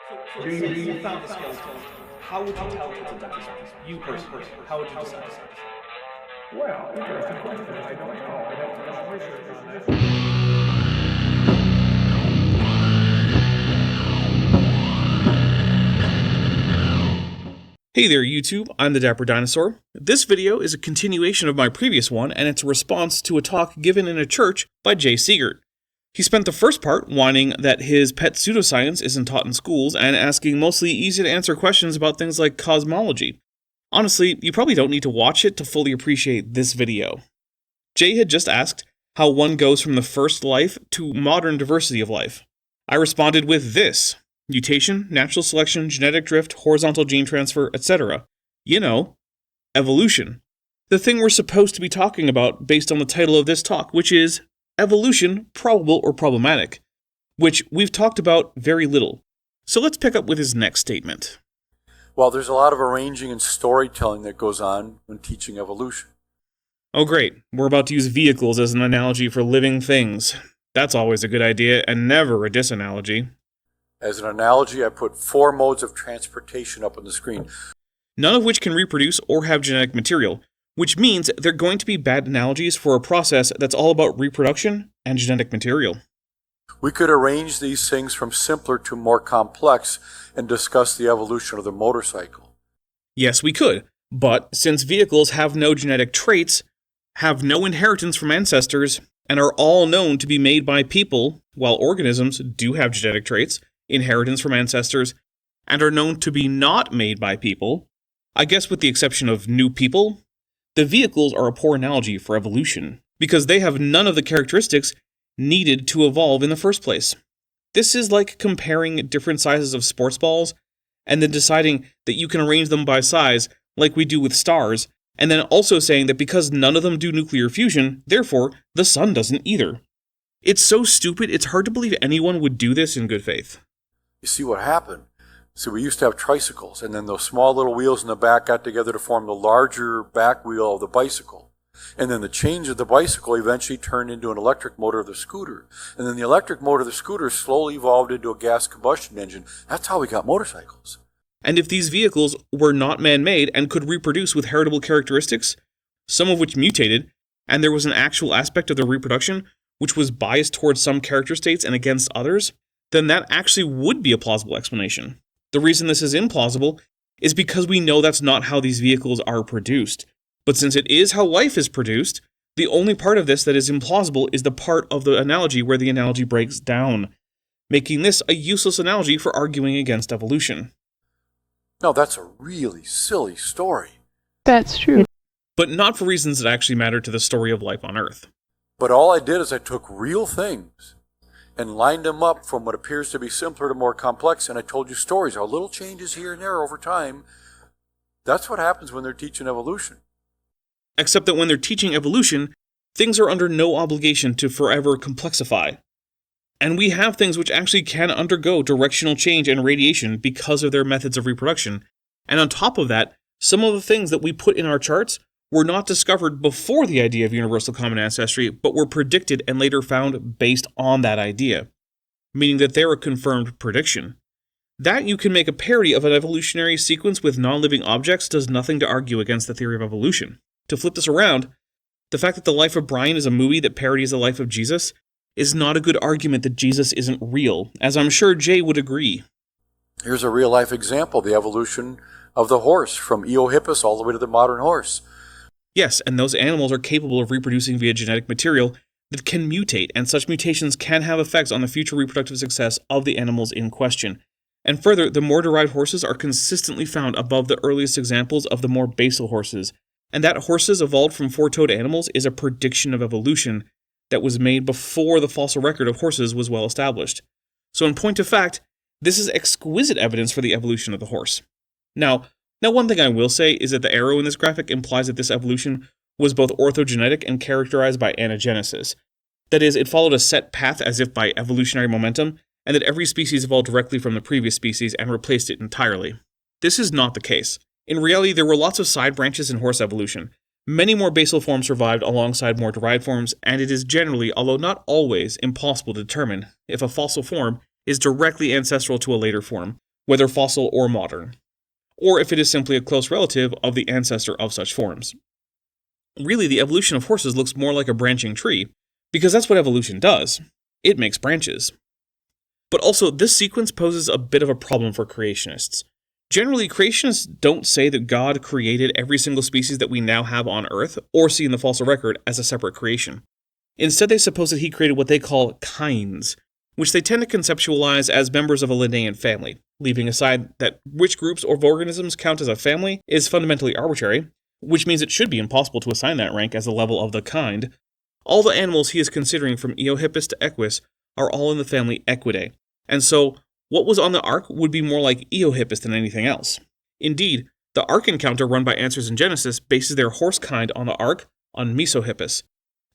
So let's say you found a skeleton. How would you tell it's a dinosaur? You personally, how would you decide? Well, interesting question. I don't know. I'd have to do some research on that. Hey there YouTube, I'm the Dapper Dinosaur. This video is a continuation of my previous one, and it's a response to a talk given in a church by Jay Seegert. He spent the first part whining that his pet pseudoscience isn't taught in schools and asking mostly easy to answer questions about things like cosmology. Honestly, you probably don't need to watch it to fully appreciate this video. Jay had just asked how one goes from the first life to modern diversity of life. I responded with this: mutation, natural selection, genetic drift, horizontal gene transfer, etc. You know, evolution. The thing we're supposed to be talking about based on the title of this talk, which is Evolution, Probable or Problematic, which we've talked about very little. So let's pick up with his next statement. Well, there's a lot of arranging and storytelling that goes on when teaching evolution. Oh great, we're about to use vehicles as an analogy for living things. That's always a good idea and never a disanalogy. As an analogy, I put 4 modes of transportation up on the screen. None of which can reproduce or have genetic material, which means they're going to be bad analogies for a process that's all about reproduction and genetic material. We could arrange these things from simpler to more complex and discuss the evolution of the motorcycle. Yes, we could, but since vehicles have no genetic traits, have no inheritance from ancestors, and are all known to be made by people, while organisms do have genetic traits, inheritance from ancestors, and are known to be not made by people, I guess with the exception of new people, the vehicles are a poor analogy for evolution, because they have none of the characteristics needed to evolve in the first place. This is like comparing different sizes of sports balls, and then deciding that you can arrange them by size, like we do with stars, and then also saying that because none of them do nuclear fusion, therefore the sun doesn't either. It's so stupid, it's hard to believe anyone would do this in good faith. You see what happened? See, we used to have tricycles, and then those small little wheels in the back got together to form the larger back wheel of the bicycle. And then the change of the bicycle eventually turned into an electric motor of the scooter. And then the electric motor of the scooter slowly evolved into a gas combustion engine. That's how we got motorcycles. And if these vehicles were not man-made and could reproduce with heritable characteristics, some of which mutated, and there was an actual aspect of their reproduction which was biased towards some character states and against others, then that actually would be a plausible explanation. The reason this is implausible is because we know that's not how these vehicles are produced. But since it is how life is produced, the only part of this that is implausible is the part of the analogy where the analogy breaks down, making this a useless analogy for arguing against evolution. No, that's a really silly story. That's true. But not for reasons that actually matter to the story of life on Earth. But all I did is I took real things and lined them up from what appears to be simpler to more complex, and I told you stories, how little changes here and there over time. That's what happens when they're teaching evolution. Except that when they're teaching evolution, things are under no obligation to forever complexify. And we have things which actually can undergo directional change and radiation because of their methods of reproduction. And on top of that, some of the things that we put in our charts were not discovered before the idea of universal common ancestry, but were predicted and later found based on that idea, meaning that they're a confirmed prediction. That you can make a parody of an evolutionary sequence with non-living objects does nothing to argue against the theory of evolution. To flip this around, the fact that The Life of Brian is a movie that parodies the life of Jesus is not a good argument that Jesus isn't real, as I'm sure Jay would agree. Here's a real-life example, the evolution of the horse, from Eohippus all the way to the modern horse. Yes, and those animals are capable of reproducing via genetic material that can mutate, and such mutations can have effects on the future reproductive success of the animals in question. And further, the more derived horses are consistently found above the earliest examples of the more basal horses, and that horses evolved from four-toed animals is a prediction of evolution that was made before the fossil record of horses was well established. So in point of fact, this is exquisite evidence for the evolution of the horse. Now one thing I will say is that the arrow in this graphic implies that this evolution was both orthogenetic and characterized by anagenesis. That is, it followed a set path as if by evolutionary momentum, and that every species evolved directly from the previous species and replaced it entirely. This is not the case. In reality, there were lots of side branches in horse evolution. Many more basal forms survived alongside more derived forms, and it is generally, although not always, impossible to determine if a fossil form is directly ancestral to a later form, whether fossil or modern, or if it is simply a close relative of the ancestor of such forms. Really, the evolution of horses looks more like a branching tree, because that's what evolution does. It makes branches. But also, this sequence poses a bit of a problem for creationists. Generally, creationists don't say that God created every single species that we now have on Earth, or see in the fossil record, as a separate creation. Instead, they suppose that he created what they call kinds, which they tend to conceptualize as members of a Linnaean family, leaving aside that which groups of organisms count as a family is fundamentally arbitrary, which means it should be impossible to assign that rank as a level of the kind. All the animals he is considering from Eohippus to Equus are all in the family Equidae, and so what was on the Ark would be more like Eohippus than anything else. Indeed, the Ark encounter run by Answers in Genesis bases their horse kind on the Ark on Mesohippus.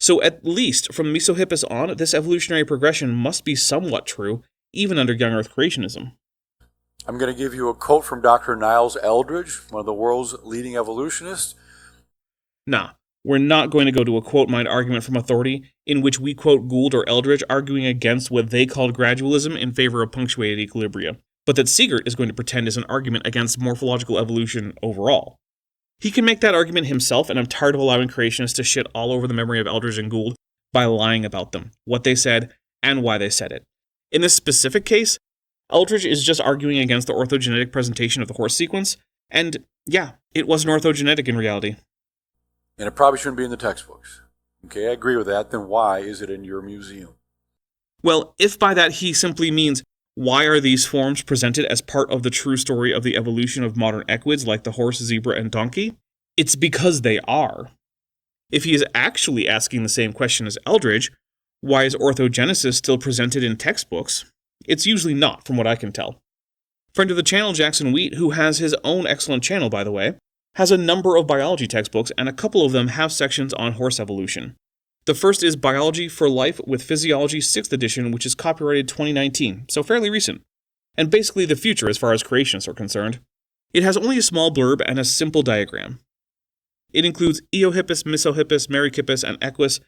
So at least from Mesohippus on, this evolutionary progression must be somewhat true, even under young Earth creationism. I'm going to give you a quote from Dr. Niles Eldredge, one of the world's leading evolutionists. Nah, we're not going to go to a quote-mined argument from authority in which we quote Gould or Eldredge arguing against what they called gradualism in favor of punctuated equilibria, but that Seegert is going to pretend is an argument against morphological evolution overall. He can make that argument himself, and I'm tired of allowing creationists to shit all over the memory of Eldredge and Gould by lying about them, what they said, and why they said it. In this specific case, Eldredge is just arguing against the orthogenetic presentation of the horse sequence, and yeah, it wasn't orthogenetic in reality. And it probably shouldn't be in the textbooks. Okay, I agree with that. Then why is it in your museum? Well, if by that he simply means, why are these forms presented as part of the true story of the evolution of modern equids like the horse, zebra, and donkey? It's because they are. If he is actually asking the same question as Eldredge, why is orthogenesis still presented in textbooks? It's usually not, from what I can tell. Friend of the channel, Jackson Wheat, who has his own excellent channel, by the way, has a number of biology textbooks, and a couple of them have sections on horse evolution. The first is Biology for Life with Physiology 6th edition, which is copyrighted 2019, so fairly recent, and basically the future as far as creationists are concerned. It has only a small blurb and a simple diagram. It includes Eohippus, Mesohippus, Merychippus, and Equus,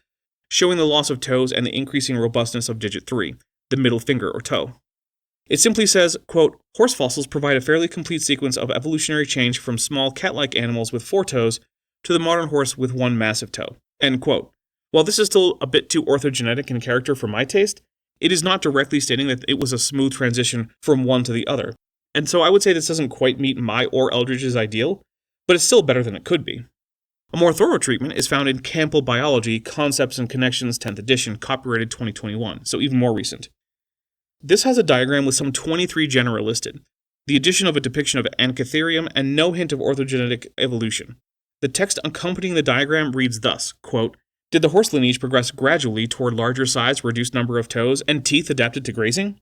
showing the loss of toes and the increasing robustness of digit 3, the middle finger or toe. It simply says, quote, horse fossils provide a fairly complete sequence of evolutionary change from small cat-like animals with 4 toes to the modern horse with 1 massive toe, end quote. While this is still a bit too orthogenetic in character for my taste, it is not directly stating that it was a smooth transition from one to the other, and so I would say this doesn't quite meet my or Eldredge's ideal, but it's still better than it could be. A more thorough treatment is found in Campbell Biology, Concepts and Connections 10th edition, copyrighted 2021, so even more recent. This has a diagram with some 23 genera listed, the addition of a depiction of Anchitherium, and no hint of orthogenetic evolution. The text accompanying the diagram reads thus, quote, did the horse lineage progress gradually toward larger size, reduced number of toes, and teeth adapted to grazing?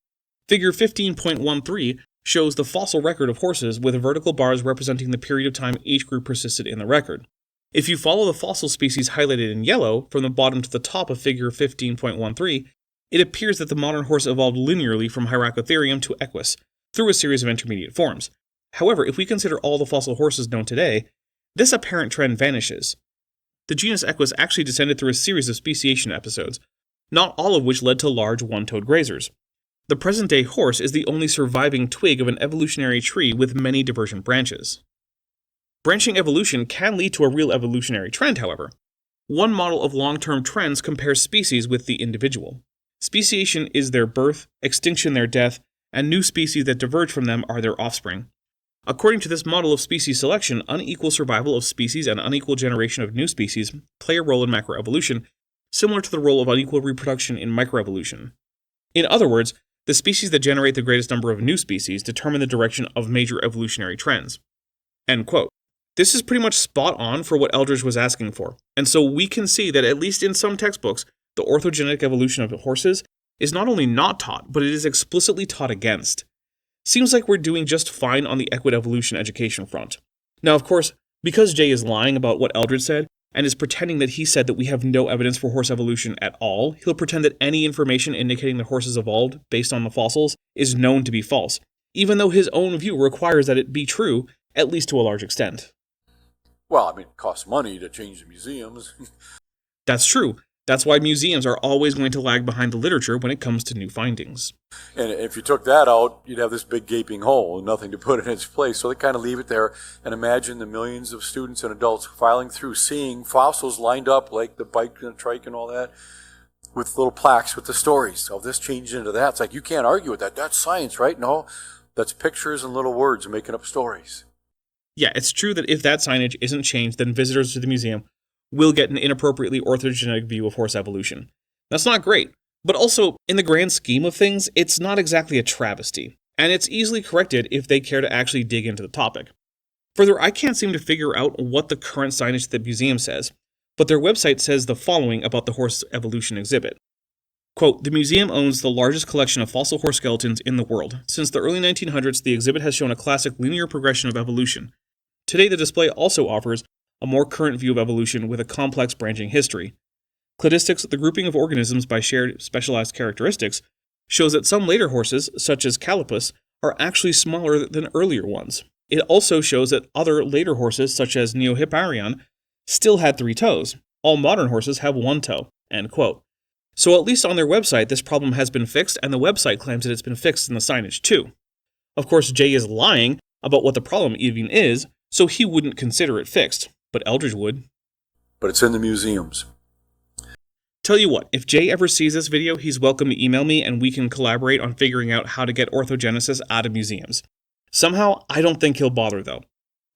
Figure 15.13 shows the fossil record of horses with vertical bars representing the period of time each group persisted in the record. If you follow the fossil species highlighted in yellow from the bottom to the top of figure 15.13, it appears that the modern horse evolved linearly from Hyracotherium to Equus, through a series of intermediate forms. However, if we consider all the fossil horses known today, this apparent trend vanishes. The genus Equus actually descended through a series of speciation episodes, not all of which led to large one-toed grazers. The present-day horse is the only surviving twig of an evolutionary tree with many divergent branches. Branching evolution can lead to a real evolutionary trend, however. One model of long-term trends compares species with the individual. Speciation is their birth, extinction their death, and new species that diverge from them are their offspring. According to this model of species selection, unequal survival of species and unequal generation of new species play a role in macroevolution, similar to the role of unequal reproduction in microevolution. In other words, the species that generate the greatest number of new species determine the direction of major evolutionary trends. End quote. This is pretty much spot on for what Eldredge was asking for, and so we can see that at least in some textbooks, the orthogenetic evolution of horses is not only not taught, but it is explicitly taught against. Seems like we're doing just fine on the equid evolution education front. Now, of course, because Jay is lying about what Eldredge said, and is pretending that he said that we have no evidence for horse evolution at all, he'll pretend that any information indicating that horses evolved based on the fossils is known to be false, even though his own view requires that it be true, at least to a large extent. Well, I mean, it costs money to change the museums. That's true, That's why museums are always going to lag behind the literature when it comes to new findings. And if you took that out, you'd have this big gaping hole and nothing to put in its place. So they kind of leave it there and imagine the millions of students and adults filing through, seeing fossils lined up like the bike and the trike and all that, with little plaques with the stories of this changed into that. It's like, you can't argue with that. That's science, right? No, that's pictures and little words making up stories. Yeah, it's true that if that signage isn't changed, then visitors to the museum will get an inappropriately orthogenetic view of horse evolution. That's not great, but also, in the grand scheme of things, it's not exactly a travesty, and it's easily corrected if they care to actually dig into the topic. Further, I can't seem to figure out what the current signage at the museum says, but their website says the following about the horse evolution exhibit. Quote, "The museum owns the largest collection of fossil horse skeletons in the world. Since the early 1900s, the exhibit has shown a classic linear progression of evolution. Today, the display also offers a more current view of evolution with a complex branching history. Cladistics, the grouping of organisms by shared specialized characteristics, shows that some later horses, such as Calipus, are actually smaller than earlier ones. It also shows that other later horses, such as Neohipparion, still had 3 toes. All modern horses have 1 toe." End quote. So at least on their website, this problem has been fixed, and the website claims that it's been fixed in the signage too. Of course, Jay is lying about what the problem even is, so he wouldn't consider it fixed, but Eldridge would. But it's in the museums. Tell you what, if Jay ever sees this video, he's welcome to email me and we can collaborate on figuring out how to get orthogenesis out of museums. Somehow, I don't think he'll bother though.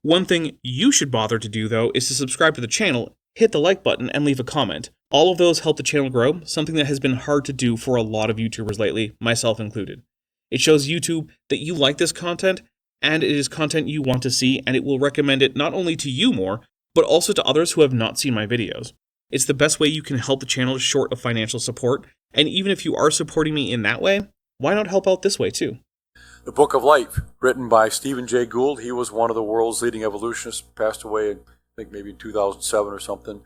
One thing you should bother to do though is to subscribe to the channel, hit the like button, and leave a comment. All of those help the channel grow, something that has been hard to do for a lot of YouTubers lately, myself included. It shows YouTube that you like this content, and it is content you want to see, and it will recommend it not only to you more, but also to others who have not seen my videos. It's the best way you can help the channel short of financial support, and even if you are supporting me in that way, why not help out this way too? The Book of Life, written by Stephen Jay Gould. He was one of the world's leading evolutionists, passed away in, I think, maybe 2007 or something.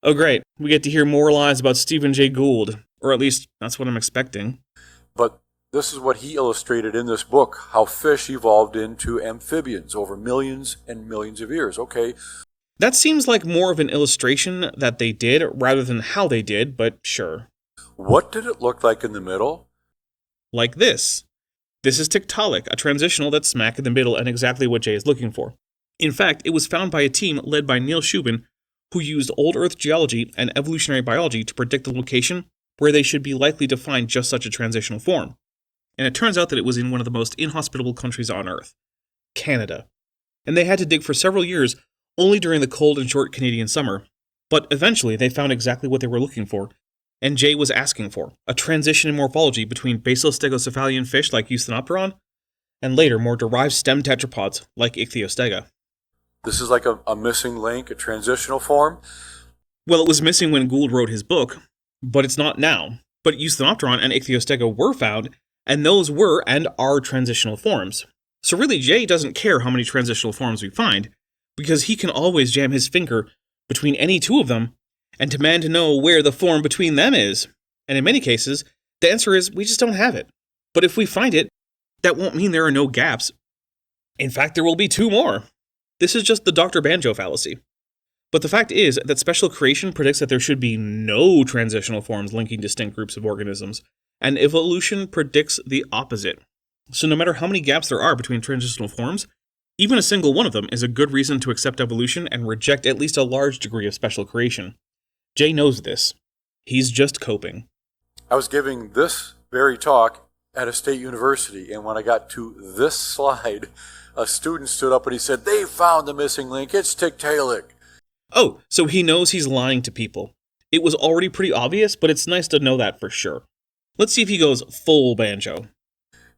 Oh great, we get to hear more lies about Stephen Jay Gould, or at least that's what I'm expecting. But this is what he illustrated in this book, how fish evolved into amphibians over millions and millions of years. Okay. That seems like more of an illustration that they did rather than how they did, but sure. What did it look like in the middle? Like this. This is Tiktaalik, a transitional that's smack in the middle and exactly what Jay is looking for. In fact, it was found by a team led by Neil Shubin, who used old Earth geology and evolutionary biology to predict the location where they should be likely to find just such a transitional form. And it turns out that it was in one of the most inhospitable countries on Earth, Canada. And they had to dig for several years, only during the cold and short Canadian summer. But eventually they found exactly what they were looking for, and Jay was asking for, a transition in morphology between basostegocephalian fish like Eusthenopteron, and later more derived stem tetrapods like Ichthyostega. This is like a missing link, a transitional form? Well, it was missing when Gould wrote his book, but it's not now. But Eusthenopteron and Ichthyostega were found, and those were and are transitional forms. So really, Jay doesn't care how many transitional forms we find, because he can always jam his finger between any 2 of them and demand to know where the form between them is. And in many cases, the answer is we just don't have it. But if we find it, that won't mean there are no gaps. In fact, there will be 2 more. This is just the Dr. Banjo fallacy. But the fact is that special creation predicts that there should be no transitional forms linking distinct groups of organisms, and evolution predicts the opposite. So no matter how many gaps there are between transitional forms, even a single one of them is a good reason to accept evolution and reject at least a large degree of special creation. Jay knows this. He's just coping. I was giving this very talk at a state university, and when I got to this slide, a student stood up and he said, "They found the missing link. It's Tiktaalik." Oh, so he knows he's lying to people. It was already pretty obvious, but it's nice to know that for sure. Let's see if he goes full Banjo.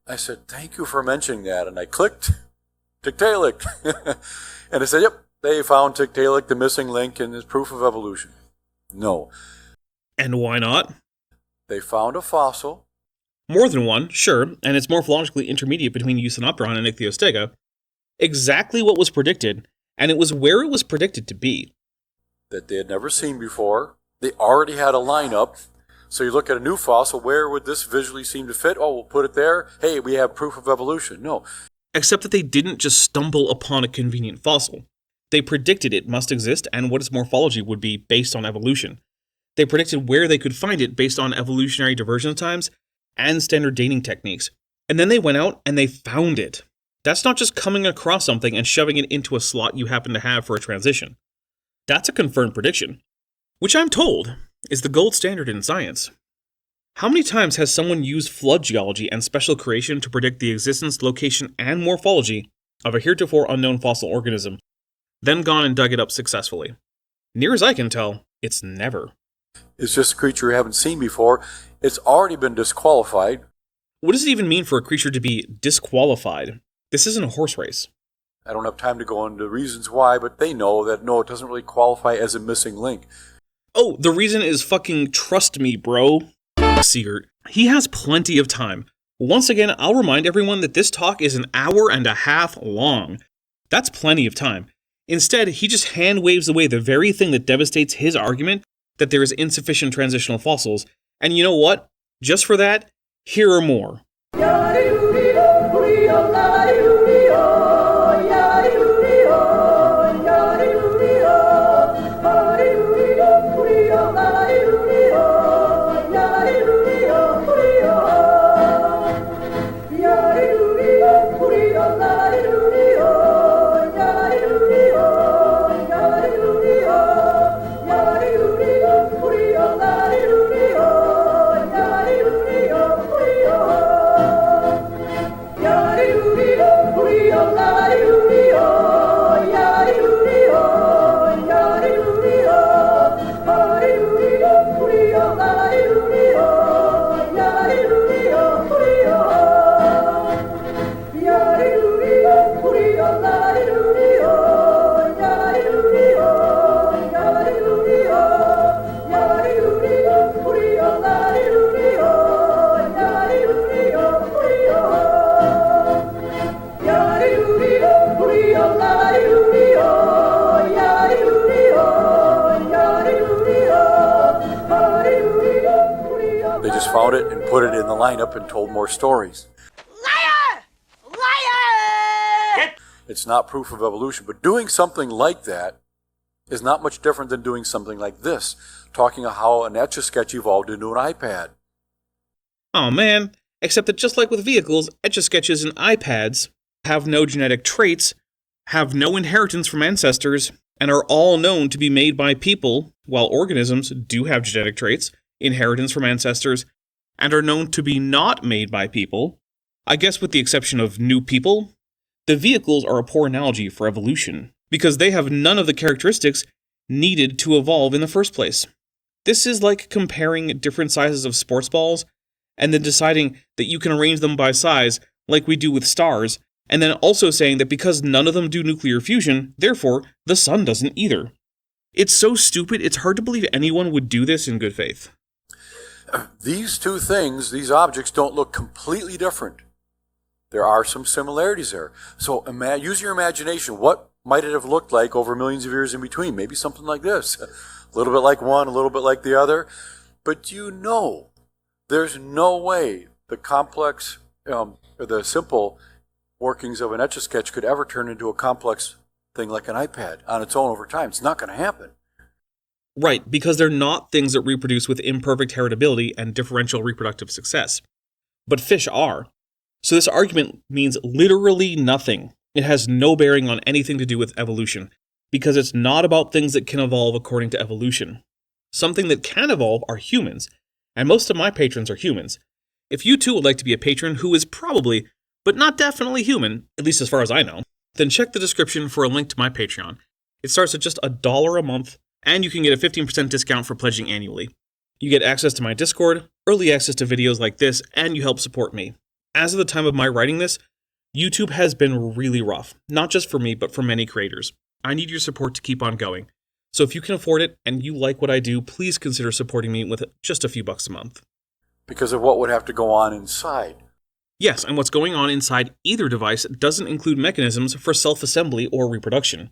I said, "Thank you for mentioning that." And I clicked Tiktaalik. And I said, "Yep, they found Tiktaalik, the missing link, and is proof of evolution." No. And why not? They found a fossil. More than one, sure, and it's morphologically intermediate between Eusthenopteron and Ichthyostega. Exactly what was predicted, and it was where it was predicted to be. That they had never seen before. They already had a lineup. So you look at a new fossil, where would this visually seem to fit? Oh, we'll put it there. Hey, we have proof of evolution. No. Except that they didn't just stumble upon a convenient fossil. They predicted it must exist and what its morphology would be based on evolution. They predicted where they could find it based on evolutionary divergence times and standard dating techniques. And then they went out and they found it. That's not just coming across something and shoving it into a slot you happen to have for a transition. That's a confirmed prediction, which I'm told is the gold standard in science. How many times has someone used flood geology and special creation to predict the existence, location, and morphology of a heretofore unknown fossil organism, then gone and dug it up successfully? Near as I can tell, it's never. It's just a creature you haven't seen before. It's already been disqualified. What does it even mean for a creature to be disqualified? This isn't a horse race. I don't have time to go into reasons why, but they know that no, it doesn't really qualify as a missing link. Oh, the reason is fucking trust me, bro. Seegert. He has plenty of time. Once again, I'll remind everyone that this talk is an hour and a half long. That's plenty of time. Instead, he just hand waves away the very thing that devastates his argument that there is insufficient transitional fossils. And you know what? Just for that, here are more. Found it and put it in the lineup and told more stories. Liar! Liar! It's not proof of evolution, but doing something like that is not much different than doing something like this, talking about how an Etch-a-Sketch evolved into an iPad. Oh man, except that just like with vehicles, Etch-a-Sketches and iPads have no genetic traits, have no inheritance from ancestors, and are all known to be made by people, while organisms do have genetic traits, inheritance from ancestors, and are known to be not made by people. I guess with the exception of new people, the vehicles are a poor analogy for evolution, because they have none of the characteristics needed to evolve in the first place. This is like comparing different sizes of sports balls, and then deciding that you can arrange them by size, like we do with stars, and then also saying that because none of them do nuclear fusion, therefore, the sun doesn't either. It's so stupid, it's hard to believe anyone would do this in good faith. These two things, these objects, don't look completely different. There are some similarities there. So use your imagination. What might it have looked like over millions of years in between? Maybe something like this. A little bit like one, a little bit like the other. But you know, there's no way the complex, the simple workings of an Etch-a-Sketch could ever turn into a complex thing like an iPad on its own over time. It's not going to happen. Right, because they're not things that reproduce with imperfect heritability and differential reproductive success. But fish are. So this argument means literally nothing. It has no bearing on anything to do with evolution, because it's not about things that can evolve according to evolution. Something that can evolve are humans, and most of my patrons are humans. If you too would like to be a patron who is probably, but not definitely human, at least as far as I know, then check the description for a link to my Patreon. It starts at just $1 a month, and you can get a 15% discount for pledging annually. You get access to my Discord, early access to videos like this, and you help support me. As of the time of my writing this, YouTube has been really rough, not just for me, but for many creators. I need your support to keep on going. So if you can afford it and you like what I do, please consider supporting me with just a few bucks a month. Because of what would have to go on inside. Yes, and what's going on inside either device doesn't include mechanisms for self-assembly or reproduction.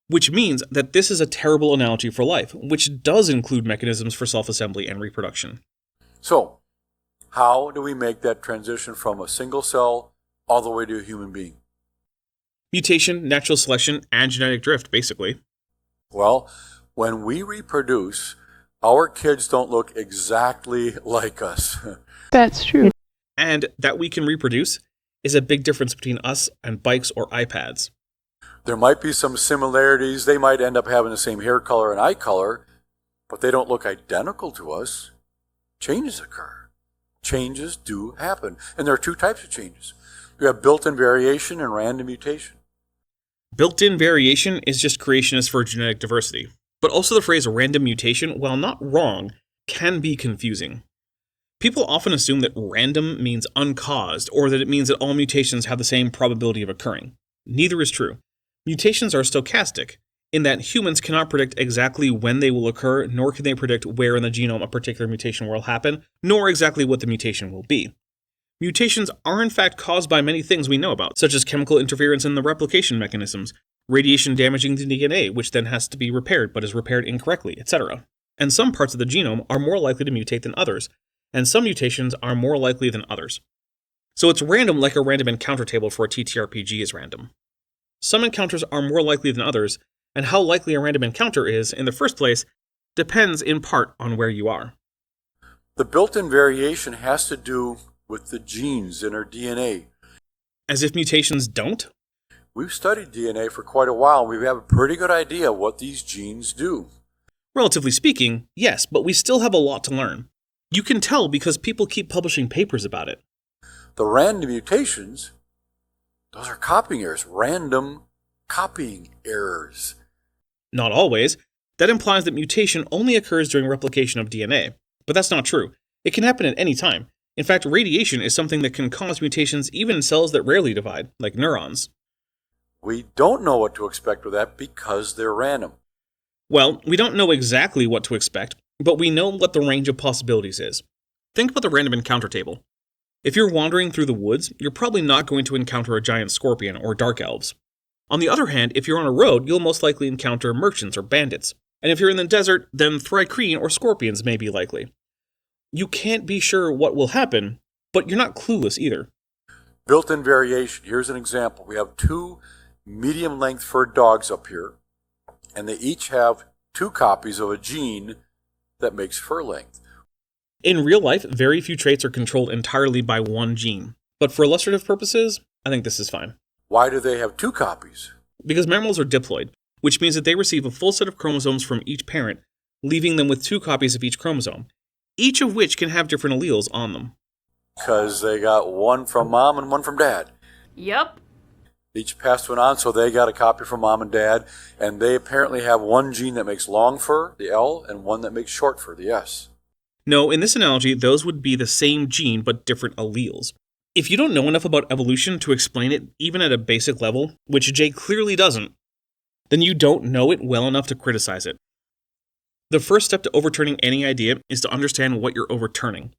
Which means that this is a terrible analogy for life, which does include mechanisms for self-assembly and reproduction. So, how do we make that transition from a single cell all the way to a human being? Mutation, natural selection, and genetic drift, basically. Well, when we reproduce, Our kids don't look exactly like us. That's true. And that we can reproduce is a big difference between us and bikes or iPads. There might be some similarities. They might end up having the same hair color and eye color, but they don't look identical to us. Changes occur. Changes do happen. And there are two types of changes. You have built-in variation and random mutation. Built-in variation is just creationist for genetic diversity. But also the phrase random mutation, while not wrong, can be confusing. People often assume that random means uncaused, or that it means that all mutations have the same probability of occurring. Neither is true. Mutations are stochastic, in that humans cannot predict exactly when they will occur, nor can they predict where in the genome a particular mutation will happen, nor exactly what the mutation will be. Mutations are in fact caused by many things we know about, such as chemical interference in the replication mechanisms, radiation damaging the DNA, which then has to be repaired but is repaired incorrectly, etc. And some parts of the genome are more likely to mutate than others, and some mutations are more likely than others. So it's random like a random encounter table for a TTRPG is random. Some encounters are more likely than others, and how likely a random encounter is, in the first place, depends in part on where you are. The built-in variation has to do with the genes in our DNA. As if mutations don't? We've studied DNA for quite a while, and we have a pretty good idea what these genes do. Relatively speaking, yes, but we still have a lot to learn. You can tell because people keep publishing papers about it. The random mutations, those are copying errors. Random copying errors. Not always. That implies that mutation only occurs during replication of DNA. But that's not true. It can happen at any time. In fact, radiation is something that can cause mutations even in cells that rarely divide, like neurons. We don't know what to expect with that because they're random. Well, we don't know exactly what to expect, but we know what the range of possibilities is. Think about the random encounter table. If you're wandering through the woods, you're probably not going to encounter a giant scorpion or dark elves. On the other hand, if you're on a road, you'll most likely encounter merchants or bandits. And if you're in the desert, then thrycreen or scorpions may be likely. You can't be sure what will happen, but you're not clueless either. Built-in variation. Here's an example. We have two medium-length furred dogs up here, and they each have two copies of a gene that makes fur length. In real life, very few traits are controlled entirely by one gene. But for illustrative purposes, I think this is fine. Why do they have two copies? Because mammals are diploid, which means that they receive a full set of chromosomes from each parent, leaving them with two copies of each chromosome, each of which can have different alleles on them. Because they got one from mom and one from dad. Yep. Each passed one on, so they got a copy from mom and dad, and they apparently have one gene that makes long fur, the L, and one that makes short fur, the S. No, in this analogy, those would be the same gene but different alleles. If you don't know enough about evolution to explain it even at a basic level, which Jay clearly doesn't, then you don't know it well enough to criticize it. The first step to overturning any idea is to understand what you're overturning.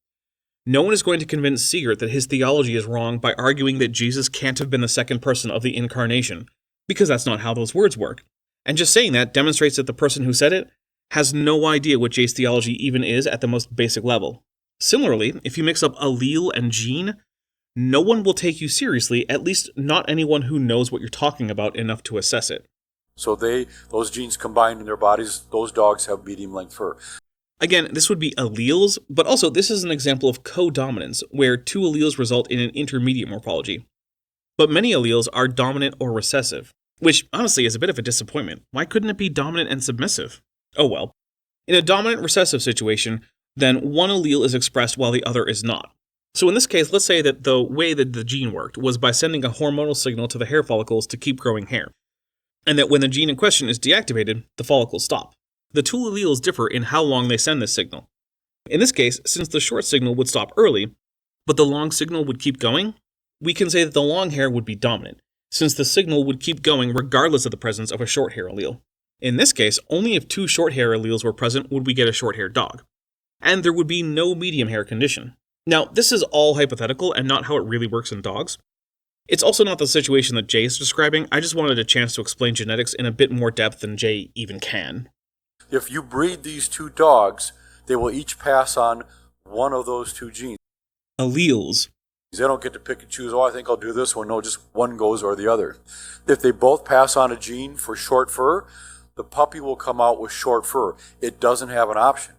No one is going to convince Seegert that his theology is wrong by arguing that Jesus can't have been the second person of the incarnation, because that's not how those words work. And just saying that demonstrates that the person who said it has no idea what Jay's theology even is at the most basic level. Similarly, if you mix up allele and gene, no one will take you seriously, at least not anyone who knows what you're talking about enough to assess it. So those genes combined in their bodies, those dogs have medium-length fur. Again, this would be alleles, but also this is an example of codominance, where two alleles result in an intermediate morphology. But many alleles are dominant or recessive, which honestly is a bit of a disappointment. Why couldn't it be dominant and submissive? Oh well. In a dominant-recessive situation, then one allele is expressed while the other is not. So in this case, let's say that the way that the gene worked was by sending a hormonal signal to the hair follicles to keep growing hair, and that when the gene in question is deactivated, the follicles stop. The two alleles differ in how long they send this signal. In this case, since the short signal would stop early, but the long signal would keep going, we can say that the long hair would be dominant, since the signal would keep going regardless of the presence of a short hair allele. In this case, only if two short hair alleles were present would we get a short haired dog. And there would be no medium hair condition. Now, this is all hypothetical and not how it really works in dogs. It's also not the situation that Jay is describing. I just wanted a chance to explain genetics in a bit more depth than Jay even can. If you breed these two dogs, they will each pass on one of those two genes. Alleles. They don't get to pick and choose, oh, I think I'll do this one. No, just one goes or the other. If they both pass on a gene for short fur, the puppy will come out with short fur. It doesn't have an option.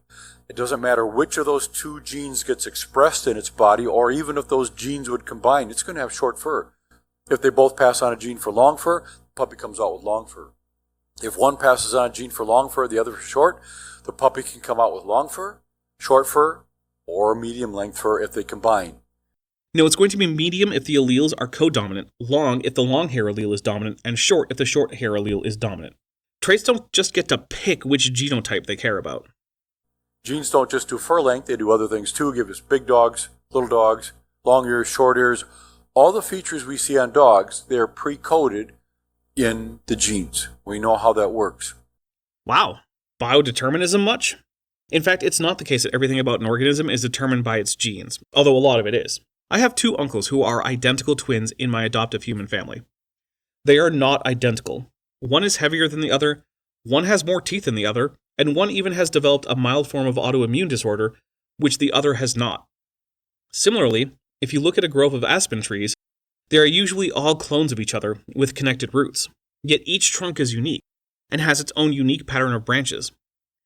It doesn't matter which of those two genes gets expressed in its body, or even if those genes would combine, it's going to have short fur. If they both pass on a gene for long fur, the puppy comes out with long fur. If one passes on a gene for long fur, the other for short, the puppy can come out with long fur, short fur, or medium length fur if they combine. Now, it's going to be medium if the alleles are codominant, long if the long hair allele is dominant, and short if the short hair allele is dominant. Traits don't just get to pick which genotype they care about. Genes don't just do fur length, they do other things too, give us big dogs, little dogs, long ears, short ears. All the features we see on dogs, they're pre-coded in the genes. We know how that works. Wow. Biodeterminism much? In fact, it's not the case that everything about an organism is determined by its genes, although a lot of it is. I have two uncles who are identical twins in my adoptive human family. They are not identical. One is heavier than the other, one has more teeth than the other, and one even has developed a mild form of autoimmune disorder, which the other has not. Similarly, if you look at a grove of aspen trees, they are usually all clones of each other with connected roots, yet each trunk is unique and has its own unique pattern of branches.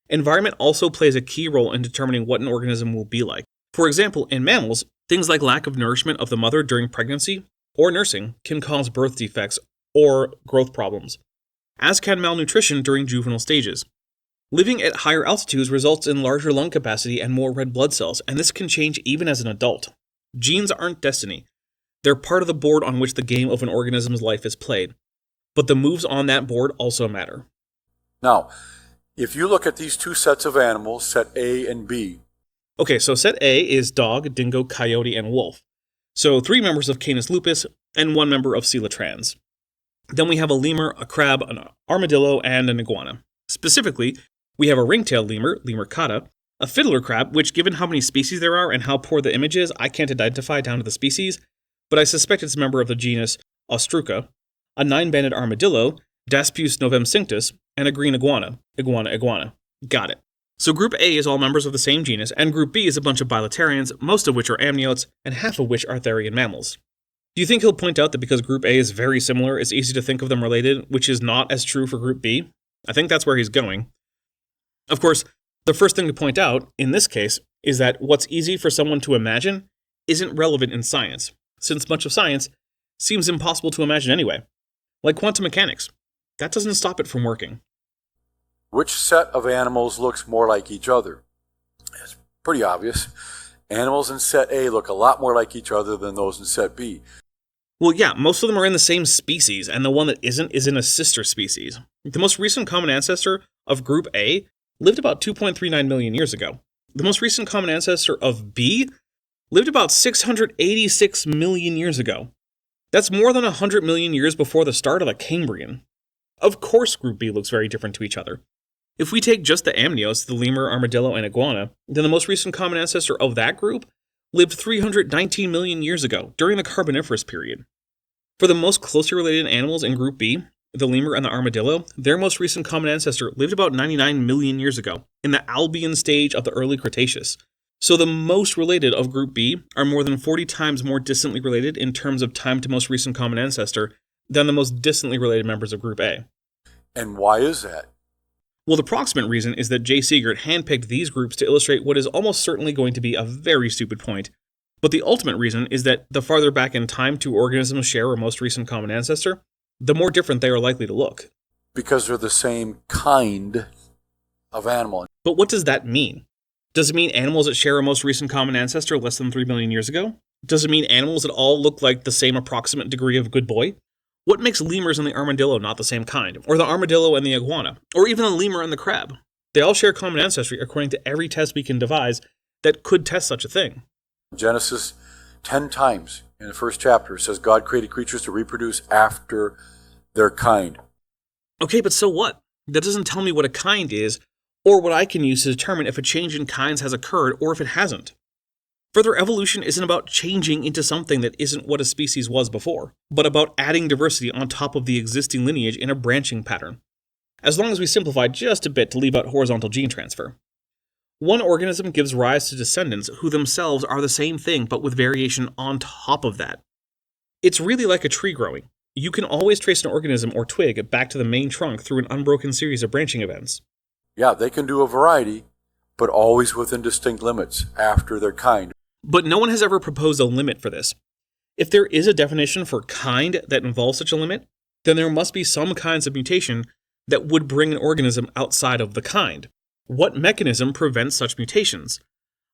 Environment also plays a key role in determining what an organism will be like. For example, in mammals, things like lack of nourishment of the mother during pregnancy or nursing can cause birth defects or growth problems, as can malnutrition during juvenile stages. Living at higher altitudes results in larger lung capacity and more red blood cells, and this can change even as an adult. Genes aren't destiny. They're part of the board on which the game of an organism's life is played. But the moves on that board also matter. Now, if you look at these two sets of animals, set A and B. Okay, so set A is dog, dingo, coyote, and wolf. So 3 members of Canis lupus and 1 member of Coelatrans. Then we have a lemur, a crab, an armadillo, and an iguana. Specifically, we have a ring-tailed lemur, Lemur cauda, a fiddler crab, which given how many species there are and how poor the image is, I can't identify down to the species, but I suspect it's a member of the genus Ostruca, a 9-banded armadillo, Daspus novemcinctus, and a green iguana, iguana. Got it. So Group A is all members of the same genus, and Group B is a bunch of bilaterians, most of which are amniotes, and half of which are therian mammals. Do you think he'll point out that because Group A is very similar, it's easy to think of them related, which is not as true for Group B? I think that's where he's going. Of course, the first thing to point out, in this case, is that what's easy for someone to imagine isn't relevant in science, since much of science seems impossible to imagine anyway. Like quantum mechanics. That doesn't stop it from working. Which set of animals looks more like each other? It's pretty obvious. Animals in set A look a lot more like each other than those in set B. Well, yeah, most of them are in the same species, and the one that isn't is in a sister species. The most recent common ancestor of Group A lived about 2.39 million years ago. The most recent common ancestor of B lived about 686 million years ago. That's more than 100 million years before the start of the Cambrian. Of course Group B looks very different to each other. If we take just the amniotes, the lemur, armadillo, and iguana, then the most recent common ancestor of that group lived 319 million years ago, during the Carboniferous period. For the most closely related animals in Group B, the lemur and the armadillo, their most recent common ancestor lived about 99 million years ago, in the Albian stage of the early Cretaceous. So the most related of Group B are more than 40 times more distantly related in terms of time to most recent common ancestor than the most distantly related members of Group A. And why is that? Well, the proximate reason is that J. Seegert handpicked these groups to illustrate what is almost certainly going to be a very stupid point. But the ultimate reason is that the farther back in time two organisms share a most recent common ancestor, the more different they are likely to look. Because they're the same kind of animal. But what does that mean? Does it mean animals that share a most recent common ancestor less than 3 million years ago? Does it mean animals that all look like the same approximate degree of good boy? What makes lemurs and the armadillo not the same kind? Or the armadillo and the iguana? Or even the lemur and the crab? They all share common ancestry according to every test we can devise that could test such a thing. Genesis 10 times in the first chapter it says God created creatures to reproduce after their kind. Okay, but so what? That doesn't tell me what a kind is, or what I can use to determine if a change in kinds has occurred or if it hasn't. Further, evolution isn't about changing into something that isn't what a species was before, but about adding diversity on top of the existing lineage in a branching pattern. As long as we simplify just a bit to leave out horizontal gene transfer. One organism gives rise to descendants who themselves are the same thing but with variation on top of that. It's really like a tree growing. You can always trace an organism or twig back to the main trunk through an unbroken series of branching events. Yeah, they can do a variety, but always within distinct limits after their kind. But no one has ever proposed a limit for this. If there is a definition for kind that involves such a limit, then there must be some kinds of mutation that would bring an organism outside of the kind. What mechanism prevents such mutations?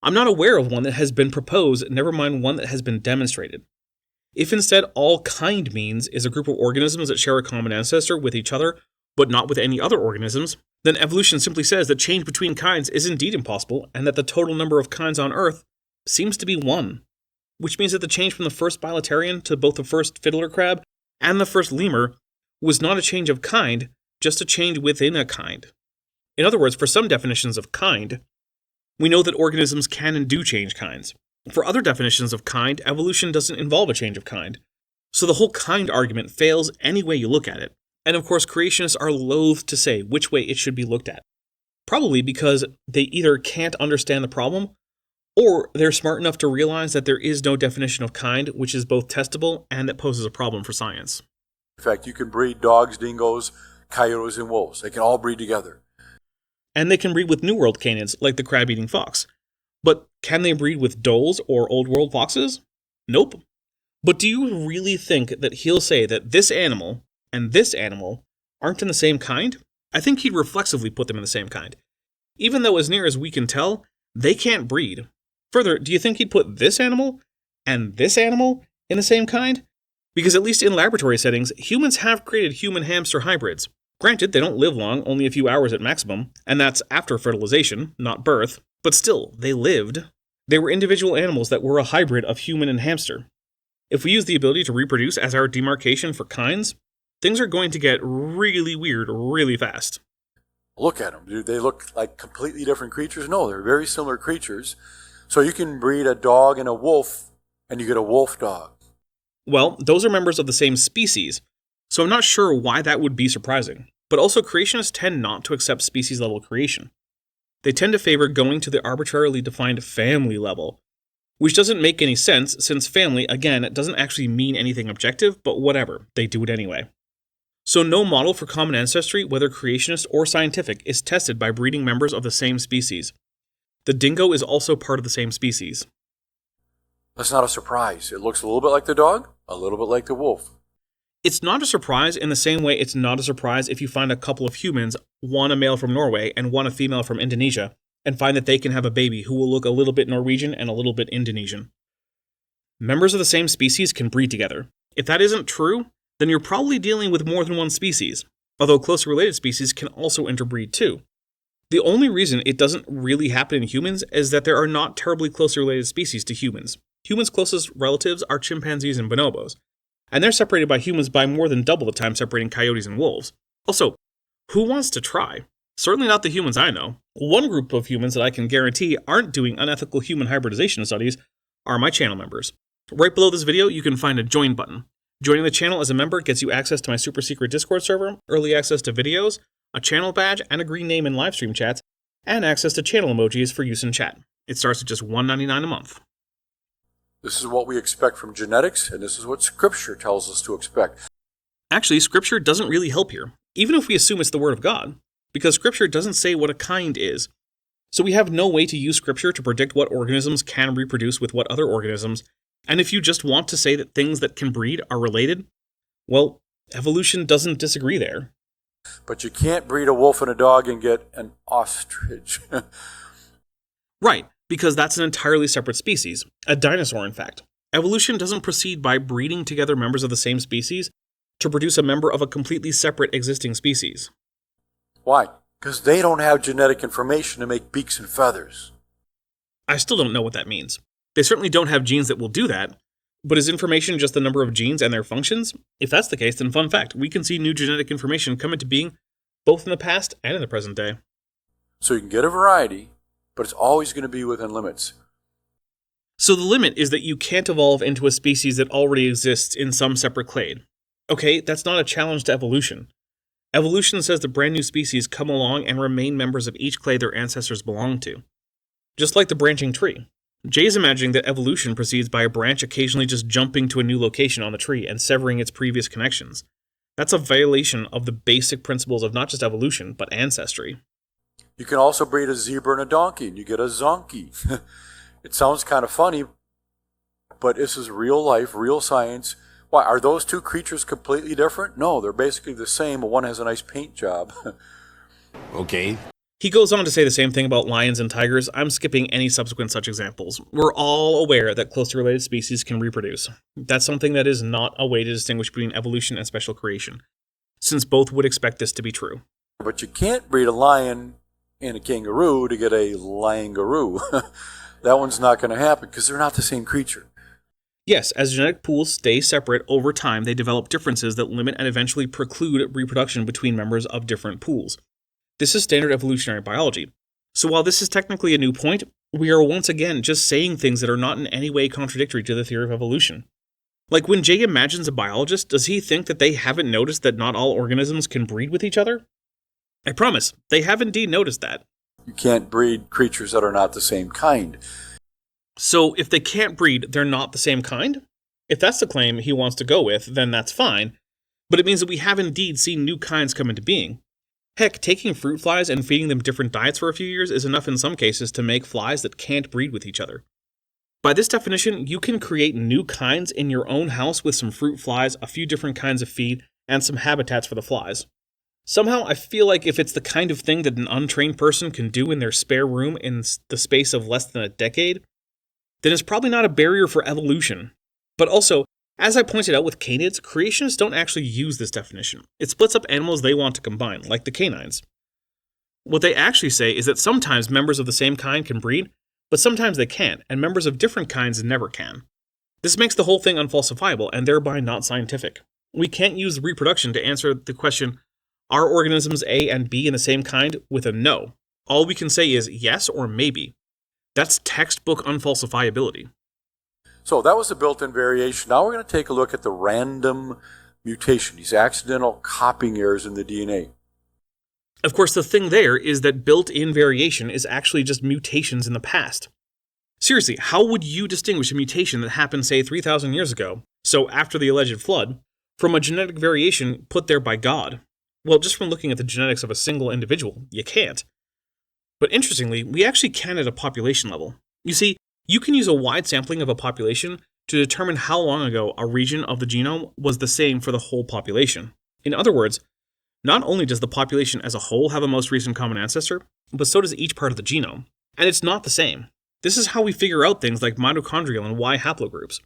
I'm not aware of one that has been proposed, never mind one that has been demonstrated. If instead all kind means is a group of organisms that share a common ancestor with each other, but not with any other organisms, then evolution simply says that change between kinds is indeed impossible, and that the total number of kinds on Earth seems to be 1. Which means that the change from the first bilaterian to both the first fiddler crab and the first lemur was not a change of kind, just a change within a kind. In other words, for some definitions of kind, we know that organisms can and do change kinds. For other definitions of kind, evolution doesn't involve a change of kind. So the whole kind argument fails any way you look at it. And of course, creationists are loath to say which way it should be looked at. Probably because they either can't understand the problem, or they're smart enough to realize that there is no definition of kind which is both testable and that poses a problem for science. In fact, you can breed dogs, dingoes, coyotes, and wolves. They can all breed together. And they can breed with New World canids, like the crab-eating fox. But can they breed with does or Old World foxes? Nope. But do you really think that he'll say that this animal and this animal aren't in the same kind? I think he'd reflexively put them in the same kind. Even though, as near as we can tell, they can't breed. Further, do you think he'd put this animal and this animal in the same kind? Because at least in laboratory settings, humans have created human-hamster hybrids. Granted, they don't live long, only a few hours at maximum, and that's after fertilization, not birth, but still, they lived. They were individual animals that were a hybrid of human and hamster. If we use the ability to reproduce as our demarcation for kinds, things are going to get really weird really fast. Look at them. Do they look like completely different creatures? No, they're very similar creatures. So you can breed a dog and a wolf, and you get a wolf dog. Well, those are members of the same species, so I'm not sure why that would be surprising. But also, creationists tend not to accept species-level creation. They tend to favor going to the arbitrarily defined family level, which doesn't make any sense since family, again, doesn't actually mean anything objective, but whatever, they do it anyway. So no model for common ancestry, whether creationist or scientific, is tested by breeding members of the same species. The dingo is also part of the same species. That's not a surprise. It looks a little bit like the dog, a little bit like the wolf. It's not a surprise in the same way it's not a surprise if you find a couple of humans, one a male from Norway and one a female from Indonesia, and find that they can have a baby who will look a little bit Norwegian and a little bit Indonesian. Members of the same species can breed together. If that isn't true, then you're probably dealing with more than one species, although closely related species can also interbreed too. The only reason it doesn't really happen in humans is that there are not terribly closely related species to humans. Humans' closest relatives are chimpanzees and bonobos, and they're separated by humans by more than double the time separating coyotes and wolves. Also, who wants to try? Certainly not the humans I know. One group of humans that I can guarantee aren't doing unethical human hybridization studies are my channel members. Right below this video, you can find a join button. Joining the channel as a member gets you access to my super secret Discord server, early access to videos, a channel badge, and a green name in livestream chats, and access to channel emojis for use in chat. It starts at just $1.99 a month. This is what we expect from genetics, and this is what Scripture tells us to expect. Actually, Scripture doesn't really help here, even if we assume it's the Word of God, because Scripture doesn't say what a kind is. So we have no way to use Scripture to predict what organisms can reproduce with what other organisms, and if you just want to say that things that can breed are related, well, evolution doesn't disagree there. But you can't breed a wolf and a dog and get an ostrich. Right, because that's an entirely separate species, a dinosaur in fact. Evolution doesn't proceed by breeding together members of the same species to produce a member of a completely separate existing species. Why? Because they don't have genetic information to make beaks and feathers. I still don't know what that means. They certainly don't have genes that will do that, but is information just the number of genes and their functions? If that's the case, then fun fact, we can see new genetic information come into being both in the past and in the present day. So you can get a variety, but it's always going to be within limits. So the limit is that you can't evolve into a species that already exists in some separate clade. Okay, that's not a challenge to evolution. Evolution says that brand new species come along and remain members of each clade their ancestors belong to. Just like the branching tree. Jay's imagining that evolution proceeds by a branch occasionally just jumping to a new location on the tree and severing its previous connections. That's a violation of the basic principles of not just evolution, but ancestry. You can also breed a zebra and a donkey, and you get a zonkey. It sounds kind of funny, but this is real life, real science. Why, are those two creatures completely different? No, they're basically the same, but one has a nice paint job. Okay. He goes on to say the same thing about lions and tigers. I'm skipping any subsequent such examples. We're all aware that closely related species can reproduce. That's something that is not a way to distinguish between evolution and special creation, since both would expect this to be true. But you can't breed a lion and a kangaroo to get a lion-garoo. That one's not going to happen because they're not the same creature. Yes, as genetic pools stay separate over time, they develop differences that limit and eventually preclude reproduction between members of different pools. This is standard evolutionary biology. So while this is technically a new point, we are once again just saying things that are not in any way contradictory to the theory of evolution. Like when Jay imagines a biologist, does he think that they haven't noticed that not all organisms can breed with each other? I promise, they have indeed noticed that. You can't breed creatures that are not the same kind. So if they can't breed, they're not the same kind? If that's the claim he wants to go with, then that's fine. But it means that we have indeed seen new kinds come into being. Heck, taking fruit flies and feeding them different diets for a few years is enough in some cases to make flies that can't breed with each other. By this definition, you can create new kinds in your own house with some fruit flies, a few different kinds of feed, and some habitats for the flies. Somehow, I feel like if it's the kind of thing that an untrained person can do in their spare room in the space of less than a decade, then it's probably not a barrier for evolution. But also, as I pointed out with canids, creationists don't actually use this definition. It splits up animals they want to combine, like the canines. What they actually say is that sometimes members of the same kind can breed, but sometimes they can't, and members of different kinds never can. This makes the whole thing unfalsifiable, and thereby not scientific. We can't use reproduction to answer the question, are organisms A and B in the same kind, with a no. All we can say is yes or maybe. That's textbook unfalsifiability. So that was the built-in variation. Now we're going to take a look at the random mutation, these accidental copying errors in the DNA. Of course, the thing there is that built-in variation is actually just mutations in the past. Seriously, how would you distinguish a mutation that happened, say, 3,000 years ago, so after the alleged flood, from a genetic variation put there by God? Well, just from looking at the genetics of a single individual, you can't. But interestingly, we actually can at a population level. You see, you can use a wide sampling of a population to determine how long ago a region of the genome was the same for the whole population. In other words, not only does the population as a whole have a most recent common ancestor, but so does each part of the genome. And it's not the same. This is how we figure out things like mitochondrial and Y haplogroups.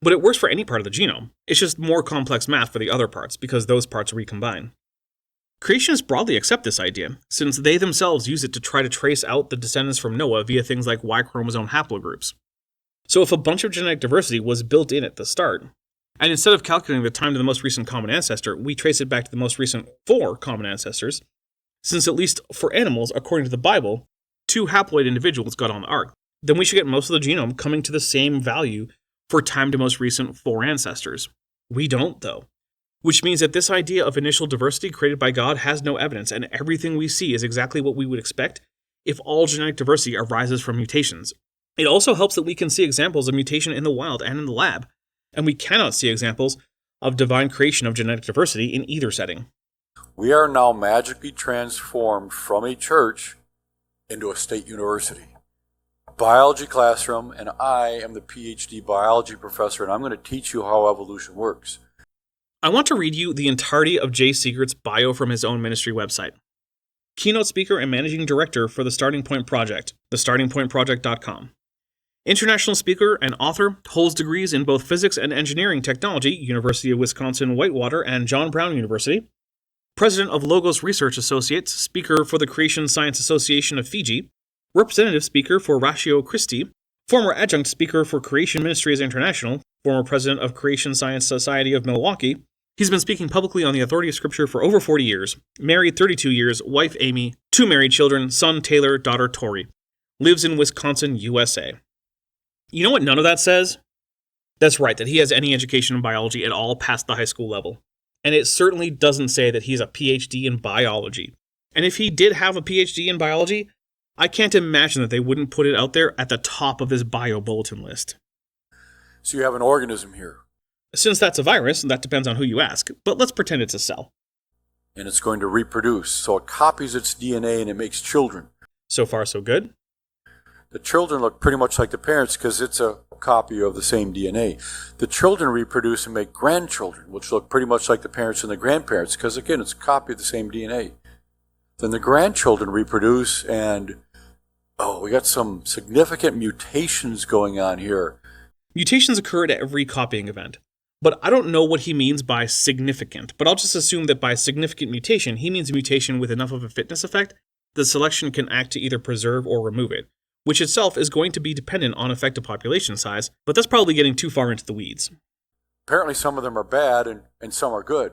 But it works for any part of the genome. It's just more complex math for the other parts, because those parts recombine. Creationists broadly accept this idea, since they themselves use it to try to trace out the descendants from Noah via things like Y chromosome haplogroups. So if a bunch of genetic diversity was built in at the start, and instead of calculating the time to the most recent common ancestor, we trace it back to the most recent 4 common ancestors, since at least for animals, according to the Bible, 2 haploid individuals got on the ark, then we should get most of the genome coming to the same value for time to most recent 4 ancestors. We don't, though. Which means that this idea of initial diversity created by God has no evidence, and everything we see is exactly what we would expect if all genetic diversity arises from mutations. It also helps that we can see examples of mutation in the wild and in the lab, and we cannot see examples of divine creation of genetic diversity in either setting. We are now magically transformed from a church into a state university. Biology classroom, and I am the PhD biology professor, and I'm going to teach you how evolution works. I want to read you the entirety of Jay Seegert's bio from his own ministry website. Keynote speaker and managing director for the Starting Point Project, thestartingpointproject.com. International speaker and author, holds degrees in both physics and engineering technology, University of Wisconsin-Whitewater and John Brown University. President of Logos Research Associates, speaker for the Creation Science Association of Fiji. Representative speaker for Ratio Christi. Former adjunct speaker for Creation Ministries International. Former president of Creation Science Society of Milwaukee. He's been speaking publicly on the authority of Scripture for over 40 years. Married 32 years, wife Amy, 2 married children, son Taylor, daughter Tori. Lives in Wisconsin, USA. You know what none of that says? That's right, that he has any education in biology at all past the high school level. And it certainly doesn't say that he's a PhD in biology. And if he did have a PhD in biology, I can't imagine that they wouldn't put it out there at the top of this bio bulletin list. So you have an organism here. Since that's a virus, that depends on who you ask, but let's pretend it's a cell. and it's going to reproduce. So it copies its DNA and it makes children. So far, so good. The children look pretty much like the parents because it's a copy of the same DNA. The children reproduce and make grandchildren, which look pretty much like the parents and the grandparents because, again, it's a copy of the same DNA. Then the grandchildren reproduce and, we got some significant mutations going on here. Mutations occur at every copying event. But I don't know what he means by significant, but I'll just assume that by significant mutation, he means a mutation with enough of a fitness effect that selection can act to either preserve or remove it, which itself is going to be dependent on effective population size, but that's probably getting too far into the weeds. Apparently some of them are bad and some are good.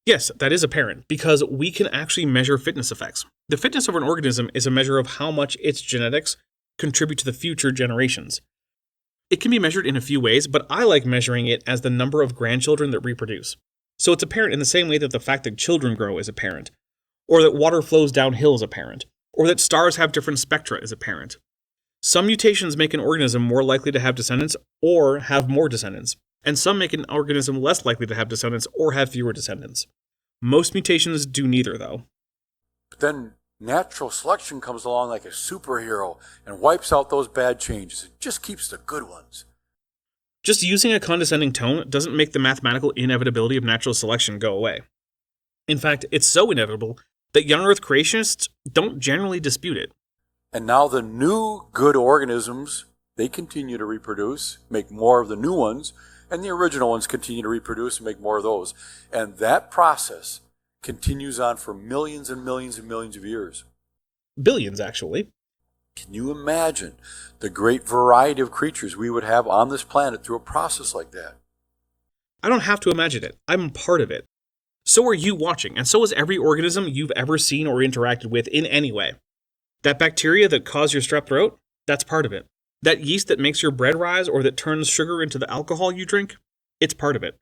Yes, that is apparent, because we can actually measure fitness effects. The fitness of an organism is a measure of how much its genetics contribute to the future generations. It can be measured in a few ways, but I like measuring it as the number of grandchildren that reproduce. So it's apparent in the same way that the fact that children grow is apparent, or that water flows downhill is apparent, or that stars have different spectra is apparent. Some mutations make an organism more likely to have descendants or have more descendants, and some make an organism less likely to have descendants or have fewer descendants. Most mutations do neither, though. But then natural selection comes along like a superhero and wipes out those bad changes. It just keeps the good ones. Just using a condescending tone doesn't make the mathematical inevitability of natural selection go away. In fact, it's so inevitable that young Earth creationists don't generally dispute it. And now the new good organisms, they continue to reproduce, make more of the new ones, and the original ones continue to reproduce and make more of those. And that process continues on for millions and millions and millions of years. Billions, actually. Can you imagine the great variety of creatures we would have on this planet through a process like that? I don't have to imagine it. I'm part of it. So are you watching, and so is every organism you've ever seen or interacted with in any way. That bacteria that caused your strep throat, that's part of it. That yeast that makes your bread rise or that turns sugar into the alcohol you drink, it's part of it.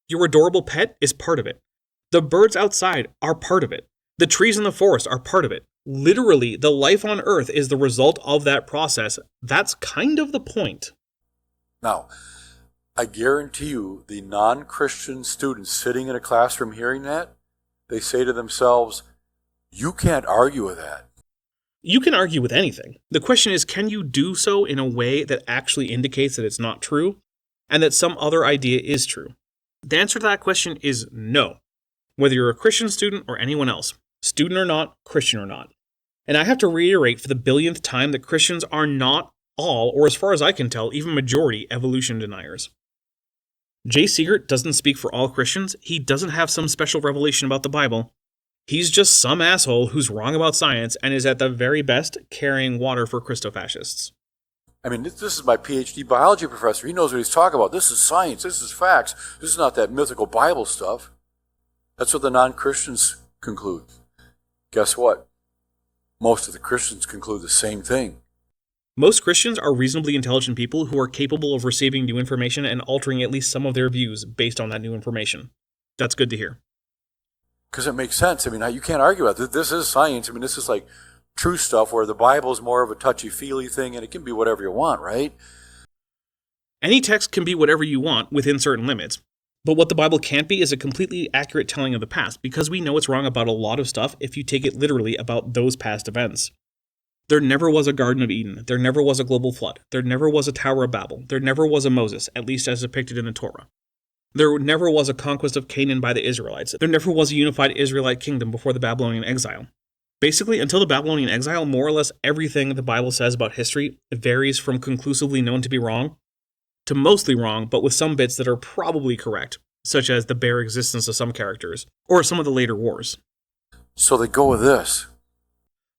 Your adorable pet is part of it. The birds outside are part of it. The trees in the forest are part of it. Literally, the life on Earth is the result of that process. That's kind of the point. Now, I guarantee you, the non-Christian students sitting in a classroom hearing that, they say to themselves, you can't argue with that. You can argue with anything. The question is, can you do so in a way that actually indicates that it's not true, and that some other idea is true? The answer to that question is no. Whether you're a Christian student or anyone else, student or not, Christian or not. And I have to reiterate for the billionth time that Christians are not all, or as far as I can tell, even majority evolution deniers. J. Seegert doesn't speak for all Christians. He doesn't have some special revelation about the Bible. He's just some asshole who's wrong about science and is at the very best carrying water for Christofascists. I mean, this is my PhD biology professor. He knows what he's talking about. This is science. This is facts. This is not that mythical Bible stuff. That's what the non-Christians conclude. Guess what? Most of the Christians conclude the same thing. Most Christians are reasonably intelligent people who are capable of receiving new information and altering at least some of their views based on that new information. That's good to hear. Because it makes sense. I mean, you can't argue about it. This is science. I mean, this is like true stuff where the Bible is more of a touchy-feely thing and it can be whatever you want, right? Any text can be whatever you want within certain limits. But what the Bible can't be is a completely accurate telling of the past, because we know it's wrong about a lot of stuff if you take it literally about those past events. There never was a Garden of Eden. There never was a global flood. There never was a Tower of Babel. There never was a Moses, at least as depicted in the Torah. There never was a conquest of Canaan by the Israelites. There never was a unified Israelite kingdom before the Babylonian exile. Basically, until the Babylonian exile, more or less everything the Bible says about history varies from conclusively known to be wrong to mostly wrong, but with some bits that are probably correct, such as the bare existence of some characters, or some of the later wars. So they go with this.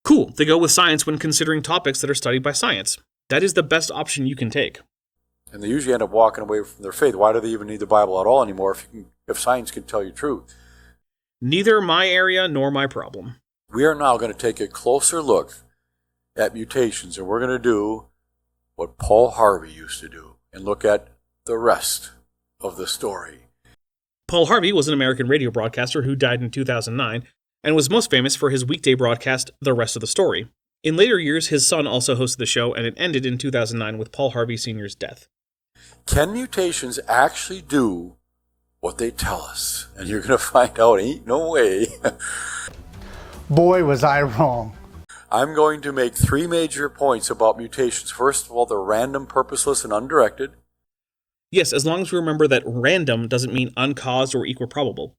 Cool, they go with science when considering topics that are studied by science. That is the best option you can take. And they usually end up walking away from their faith. Why do they even need the Bible at all anymore if science can tell you truth? Neither my area nor my problem. We are now going to take a closer look at mutations, and we're going to do what Paul Harvey used to do and look at the rest of the story. Paul Harvey was an American radio broadcaster who died in 2009 and was most famous for his weekday broadcast, The Rest of the Story. In later years, his son also hosted the show, and it ended in 2009 with Paul Harvey Sr.'s death. Can mutations actually do what they tell us. And you're going to find out ain't no way. Boy, was I wrong. I'm going to make 3 major points about mutations. First of all, they're random, purposeless, and undirected. Yes, as long as we remember that random doesn't mean uncaused or equal probable.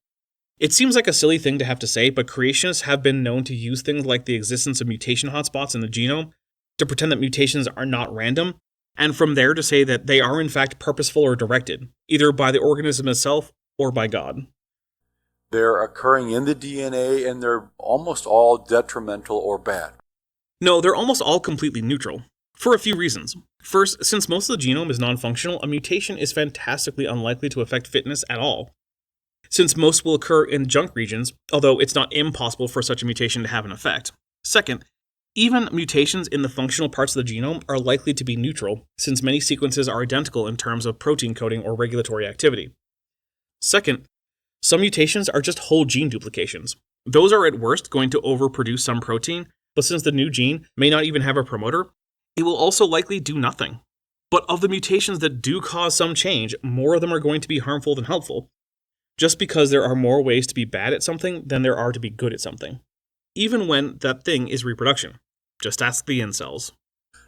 It seems like a silly thing to have to say, but creationists have been known to use things like the existence of mutation hotspots in the genome to pretend that mutations are not random, and from there to say that they are in fact purposeful or directed, either by the organism itself or by God. They're occurring in the DNA, and they're almost all detrimental or bad. No, they're almost all completely neutral, for a few reasons. First, since most of the genome is non-functional, a mutation is fantastically unlikely to affect fitness at all. Since most will occur in junk regions, although it's not impossible for such a mutation to have an effect. Second, even mutations in the functional parts of the genome are likely to be neutral, since many sequences are identical in terms of protein coding or regulatory activity. Second, some mutations are just whole gene duplications. Those are at worst going to overproduce some protein, but since the new gene may not even have a promoter, it will also likely do nothing. But of the mutations that do cause some change, more of them are going to be harmful than helpful, just because there are more ways to be bad at something than there are to be good at something. Even when that thing is reproduction. Just ask the incels.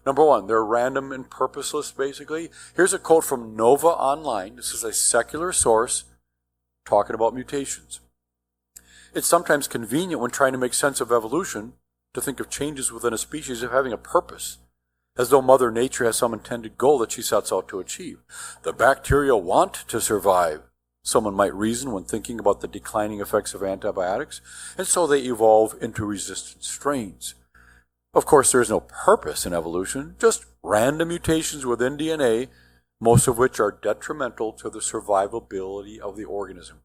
Number 1, they're random and purposeless, basically. Here's a quote from Nova Online. This is a secular source talking about mutations. It's sometimes convenient when trying to make sense of evolution to think of changes within a species as having a purpose, as though Mother Nature has some intended goal that she sets out to achieve. The bacteria want to survive, someone might reason when thinking about the declining effects of antibiotics, and so they evolve into resistant strains. Of course, there is no purpose in evolution, just random mutations within DNA, most of which are detrimental to the survivability of the organism.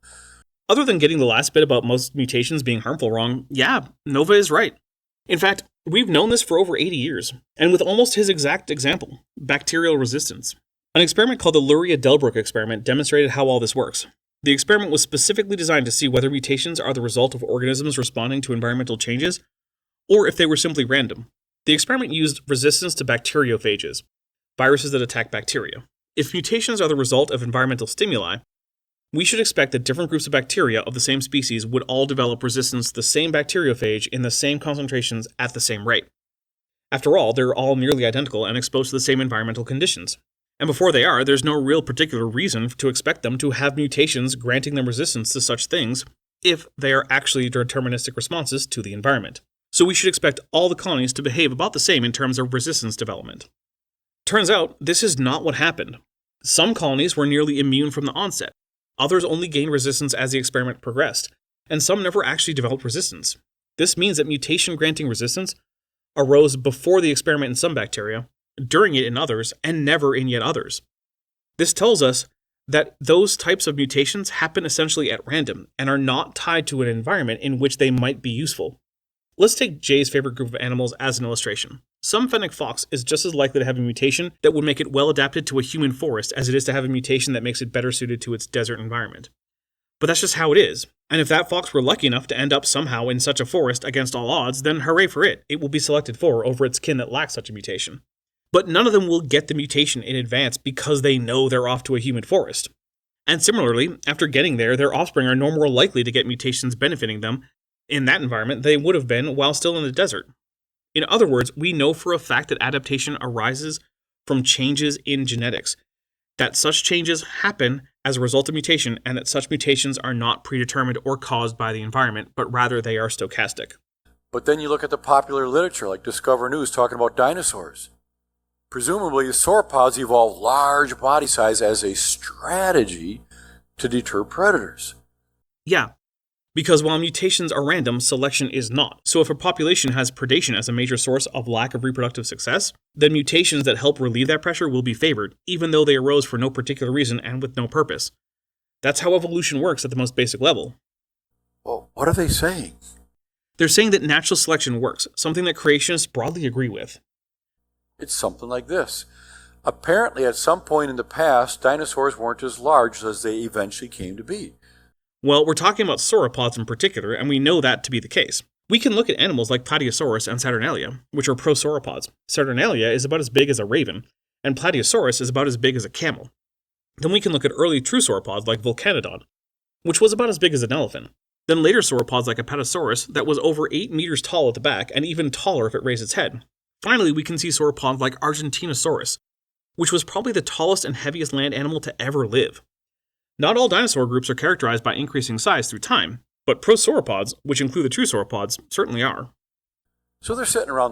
Other than getting the last bit about most mutations being harmful wrong, yeah, Nova is right. In fact, we've known this for over 80 years, and with almost his exact example, bacterial resistance. An experiment called the Luria-Delbruck experiment demonstrated how all this works. The experiment was specifically designed to see whether mutations are the result of organisms responding to environmental changes, or if they were simply random. The experiment used resistance to bacteriophages, viruses that attack bacteria. If mutations are the result of environmental stimuli, we should expect that different groups of bacteria of the same species would all develop resistance to the same bacteriophage in the same concentrations at the same rate. After all, they're all nearly identical and exposed to the same environmental conditions. And before they are, there's no real particular reason to expect them to have mutations granting them resistance to such things if they are actually deterministic responses to the environment. So we should expect all the colonies to behave about the same in terms of resistance development. Turns out, this is not what happened. Some colonies were nearly immune from the onset. Others only gained resistance as the experiment progressed, and some never actually developed resistance. This means that mutation-granting resistance arose before the experiment in some bacteria, during it in others, and never in yet others. This tells us that those types of mutations happen essentially at random and are not tied to an environment in which they might be useful. Let's take Jay's favorite group of animals as an illustration. Some fennec fox is just as likely to have a mutation that would make it well adapted to a human forest as it is to have a mutation that makes it better suited to its desert environment. But that's just how it is. And if that fox were lucky enough to end up somehow in such a forest against all odds, then hooray for it. It will be selected for over its kin that lacks such a mutation. But none of them will get the mutation in advance because they know they're off to a humid forest. And similarly, after getting there, their offspring are no more likely to get mutations benefiting them in that environment they would have been while still in the desert. In other words, we know for a fact that adaptation arises from changes in genetics, that such changes happen as a result of mutation, and that such mutations are not predetermined or caused by the environment, but rather they are stochastic. But then you look at the popular literature like Discover News talking about dinosaurs. Presumably, the sauropods evolved large body size as a strategy to deter predators. Yeah, because while mutations are random, selection is not. So if a population has predation as a major source of lack of reproductive success, then mutations that help relieve that pressure will be favored, even though they arose for no particular reason and with no purpose. That's how evolution works at the most basic level. Well, what are they saying? They're saying that natural selection works, something that creationists broadly agree with. It's something like this. Apparently, at some point in the past, dinosaurs weren't as large as they eventually came to be. Well, we're talking about sauropods in particular, and we know that to be the case. We can look at animals like Plateosaurus and Saturnalia, which are prosauropods. Saturnalia is about as big as a raven, and Plateosaurus is about as big as a camel. Then we can look at early true sauropods like Vulcanodon, which was about as big as an elephant. Then later sauropods like Apatosaurus that was over 8 meters tall at the back and even taller if it raised its head. Finally, we can see sauropods like Argentinosaurus, which was probably the tallest and heaviest land animal to ever live. Not all dinosaur groups are characterized by increasing size through time, but prosauropods, which include the true sauropods, certainly are. So they're sitting around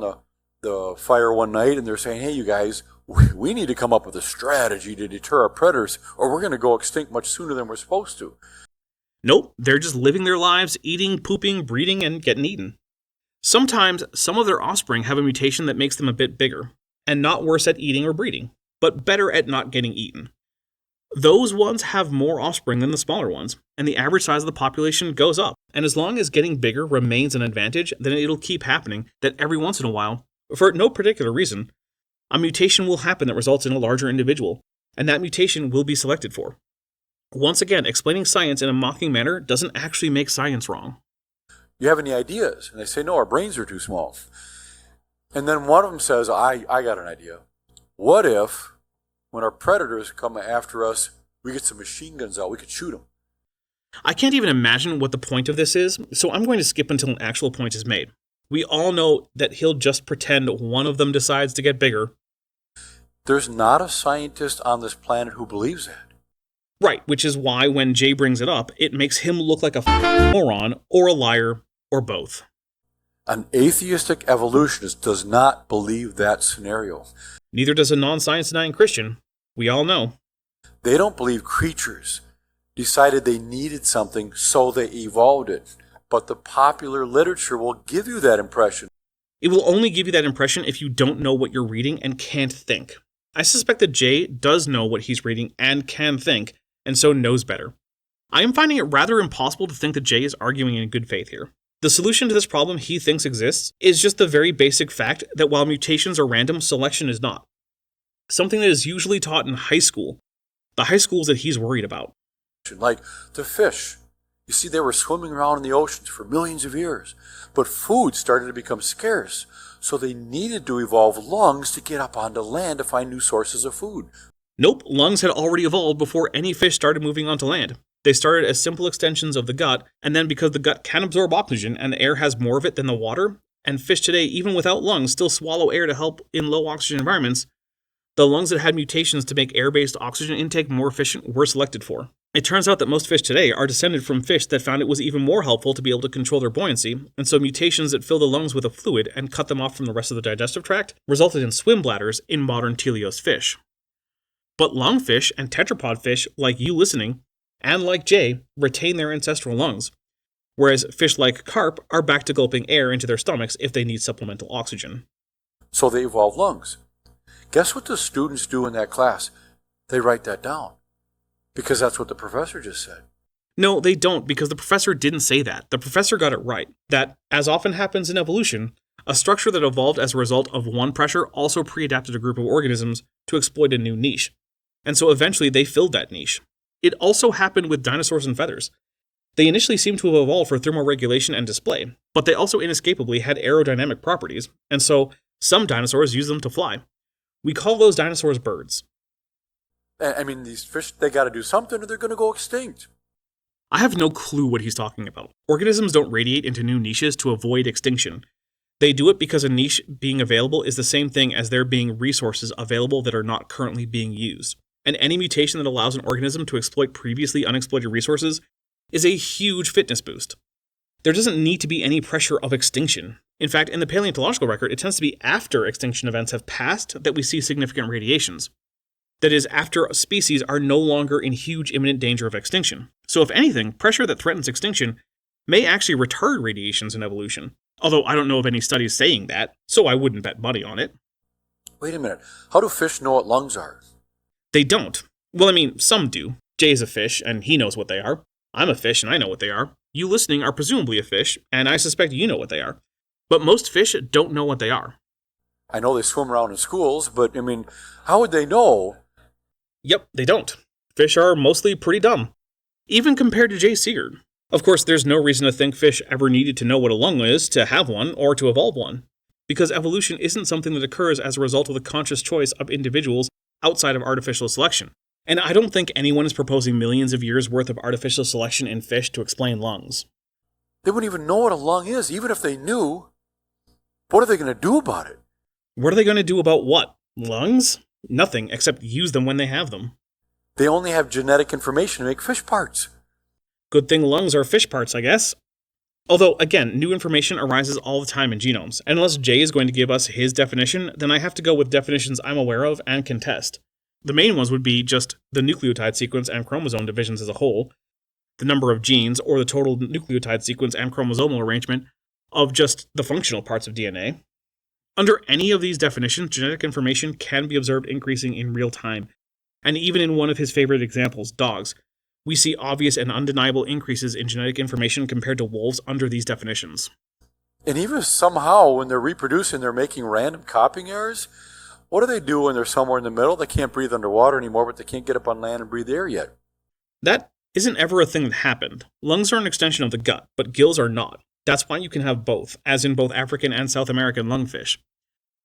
the fire one night and they're saying, hey, you guys, we need to come up with a strategy to deter our predators or we're going to go extinct much sooner than we're supposed to. Nope, they're just living their lives, eating, pooping, breeding, and getting eaten. Sometimes, some of their offspring have a mutation that makes them a bit bigger, and not worse at eating or breeding, but better at not getting eaten. Those ones have more offspring than the smaller ones, and the average size of the population goes up. And as long as getting bigger remains an advantage, then it'll keep happening that every once in a while, for no particular reason, a mutation will happen that results in a larger individual, and that mutation will be selected for. Once again, explaining science in a mocking manner doesn't actually make science wrong. You have any ideas? And they say, no, our brains are too small. And then one of them says, I got an idea. What if, when our predators come after us, we get some machine guns out, we could shoot them? I can't even imagine what the point of this is, so I'm going to skip until an actual point is made. We all know that he'll just pretend one of them decides to get bigger. There's not a scientist on this planet who believes that. Right, which is why when Jay brings it up, it makes him look like a moron, or a liar, or both. An atheistic evolutionist does not believe that scenario. Neither does a non-science denying Christian. We all know. They don't believe creatures decided they needed something, so they evolved it. But the popular literature will give you that impression. It will only give you that impression if you don't know what you're reading and can't think. I suspect that Jay does know what he's reading and can think, and so knows better. I am finding it rather impossible to think that Jay is arguing in good faith here. The solution to this problem he thinks exists is just the very basic fact that while mutations are random, selection is not. Something that is usually taught in high school, the high schools that he's worried about. Like the fish. You see, they were swimming around in the oceans for millions of years, but food started to become scarce, so they needed to evolve lungs to get up onto land to find new sources of food. Nope, lungs had already evolved before any fish started moving onto land. They started as simple extensions of the gut, and then because the gut can absorb oxygen and the air has more of it than the water, and fish today, even without lungs, still swallow air to help in low oxygen environments, the lungs that had mutations to make air-based oxygen intake more efficient were selected for. It turns out that most fish today are descended from fish that found it was even more helpful to be able to control their buoyancy, and so mutations that fill the lungs with a fluid and cut them off from the rest of the digestive tract resulted in swim bladders in modern teleost fish. But lungfish and tetrapod fish, like you listening, and like Jay, retain their ancestral lungs, whereas fish like carp are back to gulping air into their stomachs if they need supplemental oxygen. So they evolved lungs. Guess what the students do in that class? They write that down. Because that's what the professor just said. No, they don't, because the professor didn't say that. The professor got it right, that, as often happens in evolution, a structure that evolved as a result of one pressure also pre-adapted a group of organisms to exploit a new niche. And so eventually they filled that niche. It also happened with dinosaurs and feathers. They initially seemed to have evolved for thermoregulation and display, but they also inescapably had aerodynamic properties, and so some dinosaurs use them to fly. We call those dinosaurs birds. I mean, these fish, they got to do something or they're going to go extinct. I have no clue what he's talking about. Organisms don't radiate into new niches to avoid extinction. They do it because a niche being available is the same thing as there being resources available that are not currently being used. And any mutation that allows an organism to exploit previously unexploited resources is a huge fitness boost. There doesn't need to be any pressure of extinction. In fact, in the paleontological record, it tends to be after extinction events have passed that we see significant radiations. That is, after species are no longer in huge imminent danger of extinction. So if anything, pressure that threatens extinction may actually retard radiations in evolution. Although I don't know of any studies saying that, so I wouldn't bet money on it. Wait a minute. How do fish know what lungs are? They don't. Well, I mean, some do. Jay's a fish, and he knows what they are. I'm a fish, and I know what they are. You listening are presumably a fish, and I suspect you know what they are. But most fish don't know what they are. I know they swim around in schools, but, I mean, how would they know? Yep, they don't. Fish are mostly pretty dumb. Even compared to Jay Seegert. Of course, there's no reason to think fish ever needed to know what a lung is to have one or to evolve one. Because evolution isn't something that occurs as a result of the conscious choice of individuals outside of artificial selection. And I don't think anyone is proposing millions of years worth of artificial selection in fish to explain lungs. They wouldn't even know what a lung is, even if they knew. What are they going to do about it? What are they going to do about what? Lungs? Nothing, except use them when they have them. They only have genetic information to make fish parts. Good thing lungs are fish parts, I guess. Although, again, new information arises all the time in genomes, and unless Jay is going to give us his definition, then I have to go with definitions I'm aware of and can test. The main ones would be just the nucleotide sequence and chromosome divisions as a whole, the number of genes, or the total nucleotide sequence and chromosomal arrangement of just the functional parts of DNA. Under any of these definitions, genetic information can be observed increasing in real time, and even in one of his favorite examples, dogs, we see obvious and undeniable increases in genetic information compared to wolves under these definitions. And even somehow, when they're reproducing, they're making random copying errors. What do they do when they're somewhere in the middle? They can't breathe underwater anymore, but they can't get up on land and breathe air yet. That isn't ever a thing that happened. Lungs are an extension of the gut, but gills are not. That's why you can have both, as in both African and South American lungfish.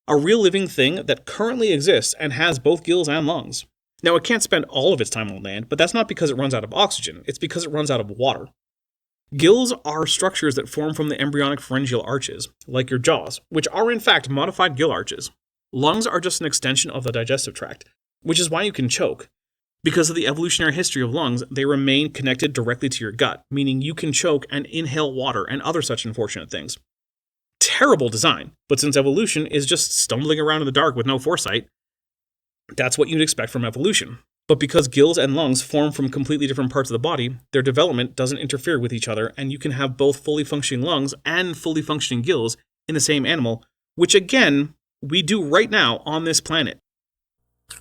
A real living thing that currently exists and has both gills and lungs. Now, it can't spend all of its time on land, but that's not because it runs out of oxygen, it's because it runs out of water. Gills are structures that form from the embryonic pharyngeal arches, like your jaws, which are in fact modified gill arches. Lungs are just an extension of the digestive tract, which is why you can choke. Because of the evolutionary history of lungs, they remain connected directly to your gut, meaning you can choke and inhale water and other such unfortunate things. Terrible design, but since evolution is just stumbling around in the dark with no foresight, that's what you'd expect from evolution. But because gills and lungs form from completely different parts of the body, their development doesn't interfere with each other, and you can have both fully functioning lungs and fully functioning gills in the same animal, which again, we do right now on this planet.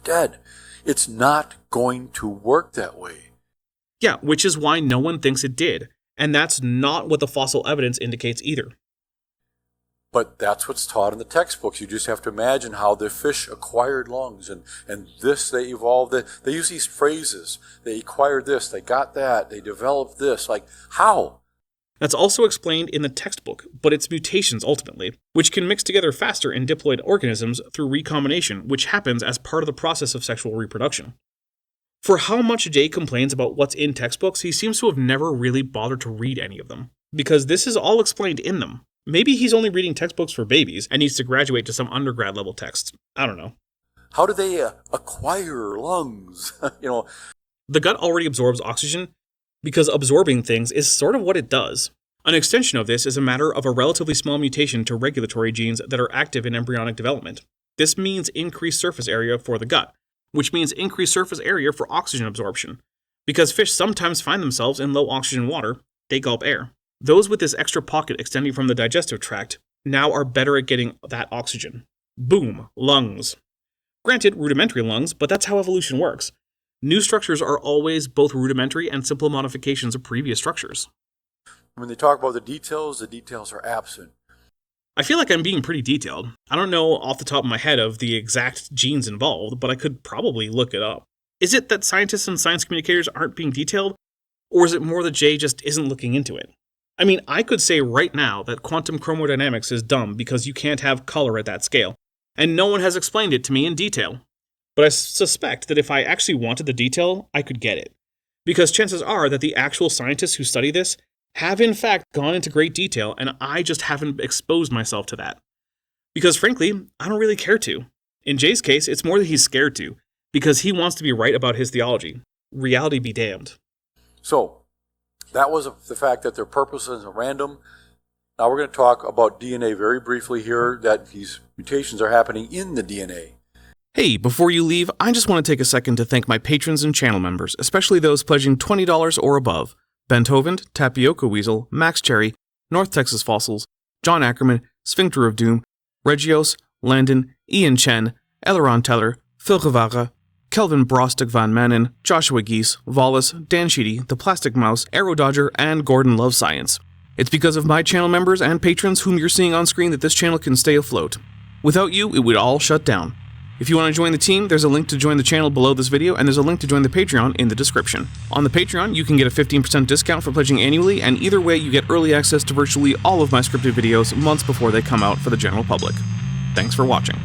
Dad, it's not going to work that way. Yeah, which is why no one thinks it did, and that's not what the fossil evidence indicates either. But that's what's taught in the textbooks. You just have to imagine how the fish acquired lungs, and this, they evolved. They use these phrases. They acquired this, they got that, they developed this. Like, how? That's also explained in the textbook, but it's mutations ultimately, which can mix together faster in diploid organisms through recombination, which happens as part of the process of sexual reproduction. For how much Jay complains about what's in textbooks, he seems to have never really bothered to read any of them, because this is all explained in them. Maybe he's only reading textbooks for babies and needs to graduate to some undergrad level texts. I don't know. How do they acquire lungs? The gut already absorbs oxygen because absorbing things is sort of what it does. An extension of this is a matter of a relatively small mutation to regulatory genes that are active in embryonic development. This means increased surface area for the gut, which means increased surface area for oxygen absorption. Because fish sometimes find themselves in low oxygen water, they gulp air. Those with this extra pocket extending from the digestive tract now are better at getting that oxygen. Boom, lungs. Granted, rudimentary lungs, but that's how evolution works. New structures are always both rudimentary and simple modifications of previous structures. When they talk about the details are absent. I feel like I'm being pretty detailed. I don't know off the top of my head of the exact genes involved, but I could probably look it up. Is it that scientists and science communicators aren't being detailed? Or is it more that Jay just isn't looking into it? I mean, I could say right now that quantum chromodynamics is dumb because you can't have color at that scale, and no one has explained it to me in detail. But I suspect that if I actually wanted the detail, I could get it. Because chances are that the actual scientists who study this have in fact gone into great detail, and I just haven't exposed myself to that. Because frankly, I don't really care to. In Jay's case, it's more that he's scared to, because he wants to be right about his theology. Reality be damned. So, that was the fact that their purpose is random. Now we're going to talk about DNA very briefly here, that these mutations are happening in the DNA. Hey, before you leave, I just want to take a second to thank my patrons and channel members, especially those pledging $20 or above. Benthovend, Tapioca Weasel, Max Cherry, North Texas Fossils, John Ackerman, Sphincter of Doom, Regios, Landon, Ian Chen, Eleron Teller, Phil Gevara, Kelvin Brostek Van Manen, Joshua Geese, Wallace, Dan Sheedy, The Plastic Mouse, Arrow Dodger, and Gordon Loves Science. It's because of my channel members and patrons whom you're seeing on screen that this channel can stay afloat. Without you, it would all shut down. If you want to join the team, there's a link to join the channel below this video, and there's a link to join the Patreon in the description. On the Patreon, you can get a 15% discount for pledging annually, and either way, you get early access to virtually all of my scripted videos months before they come out for the general public. Thanks for watching.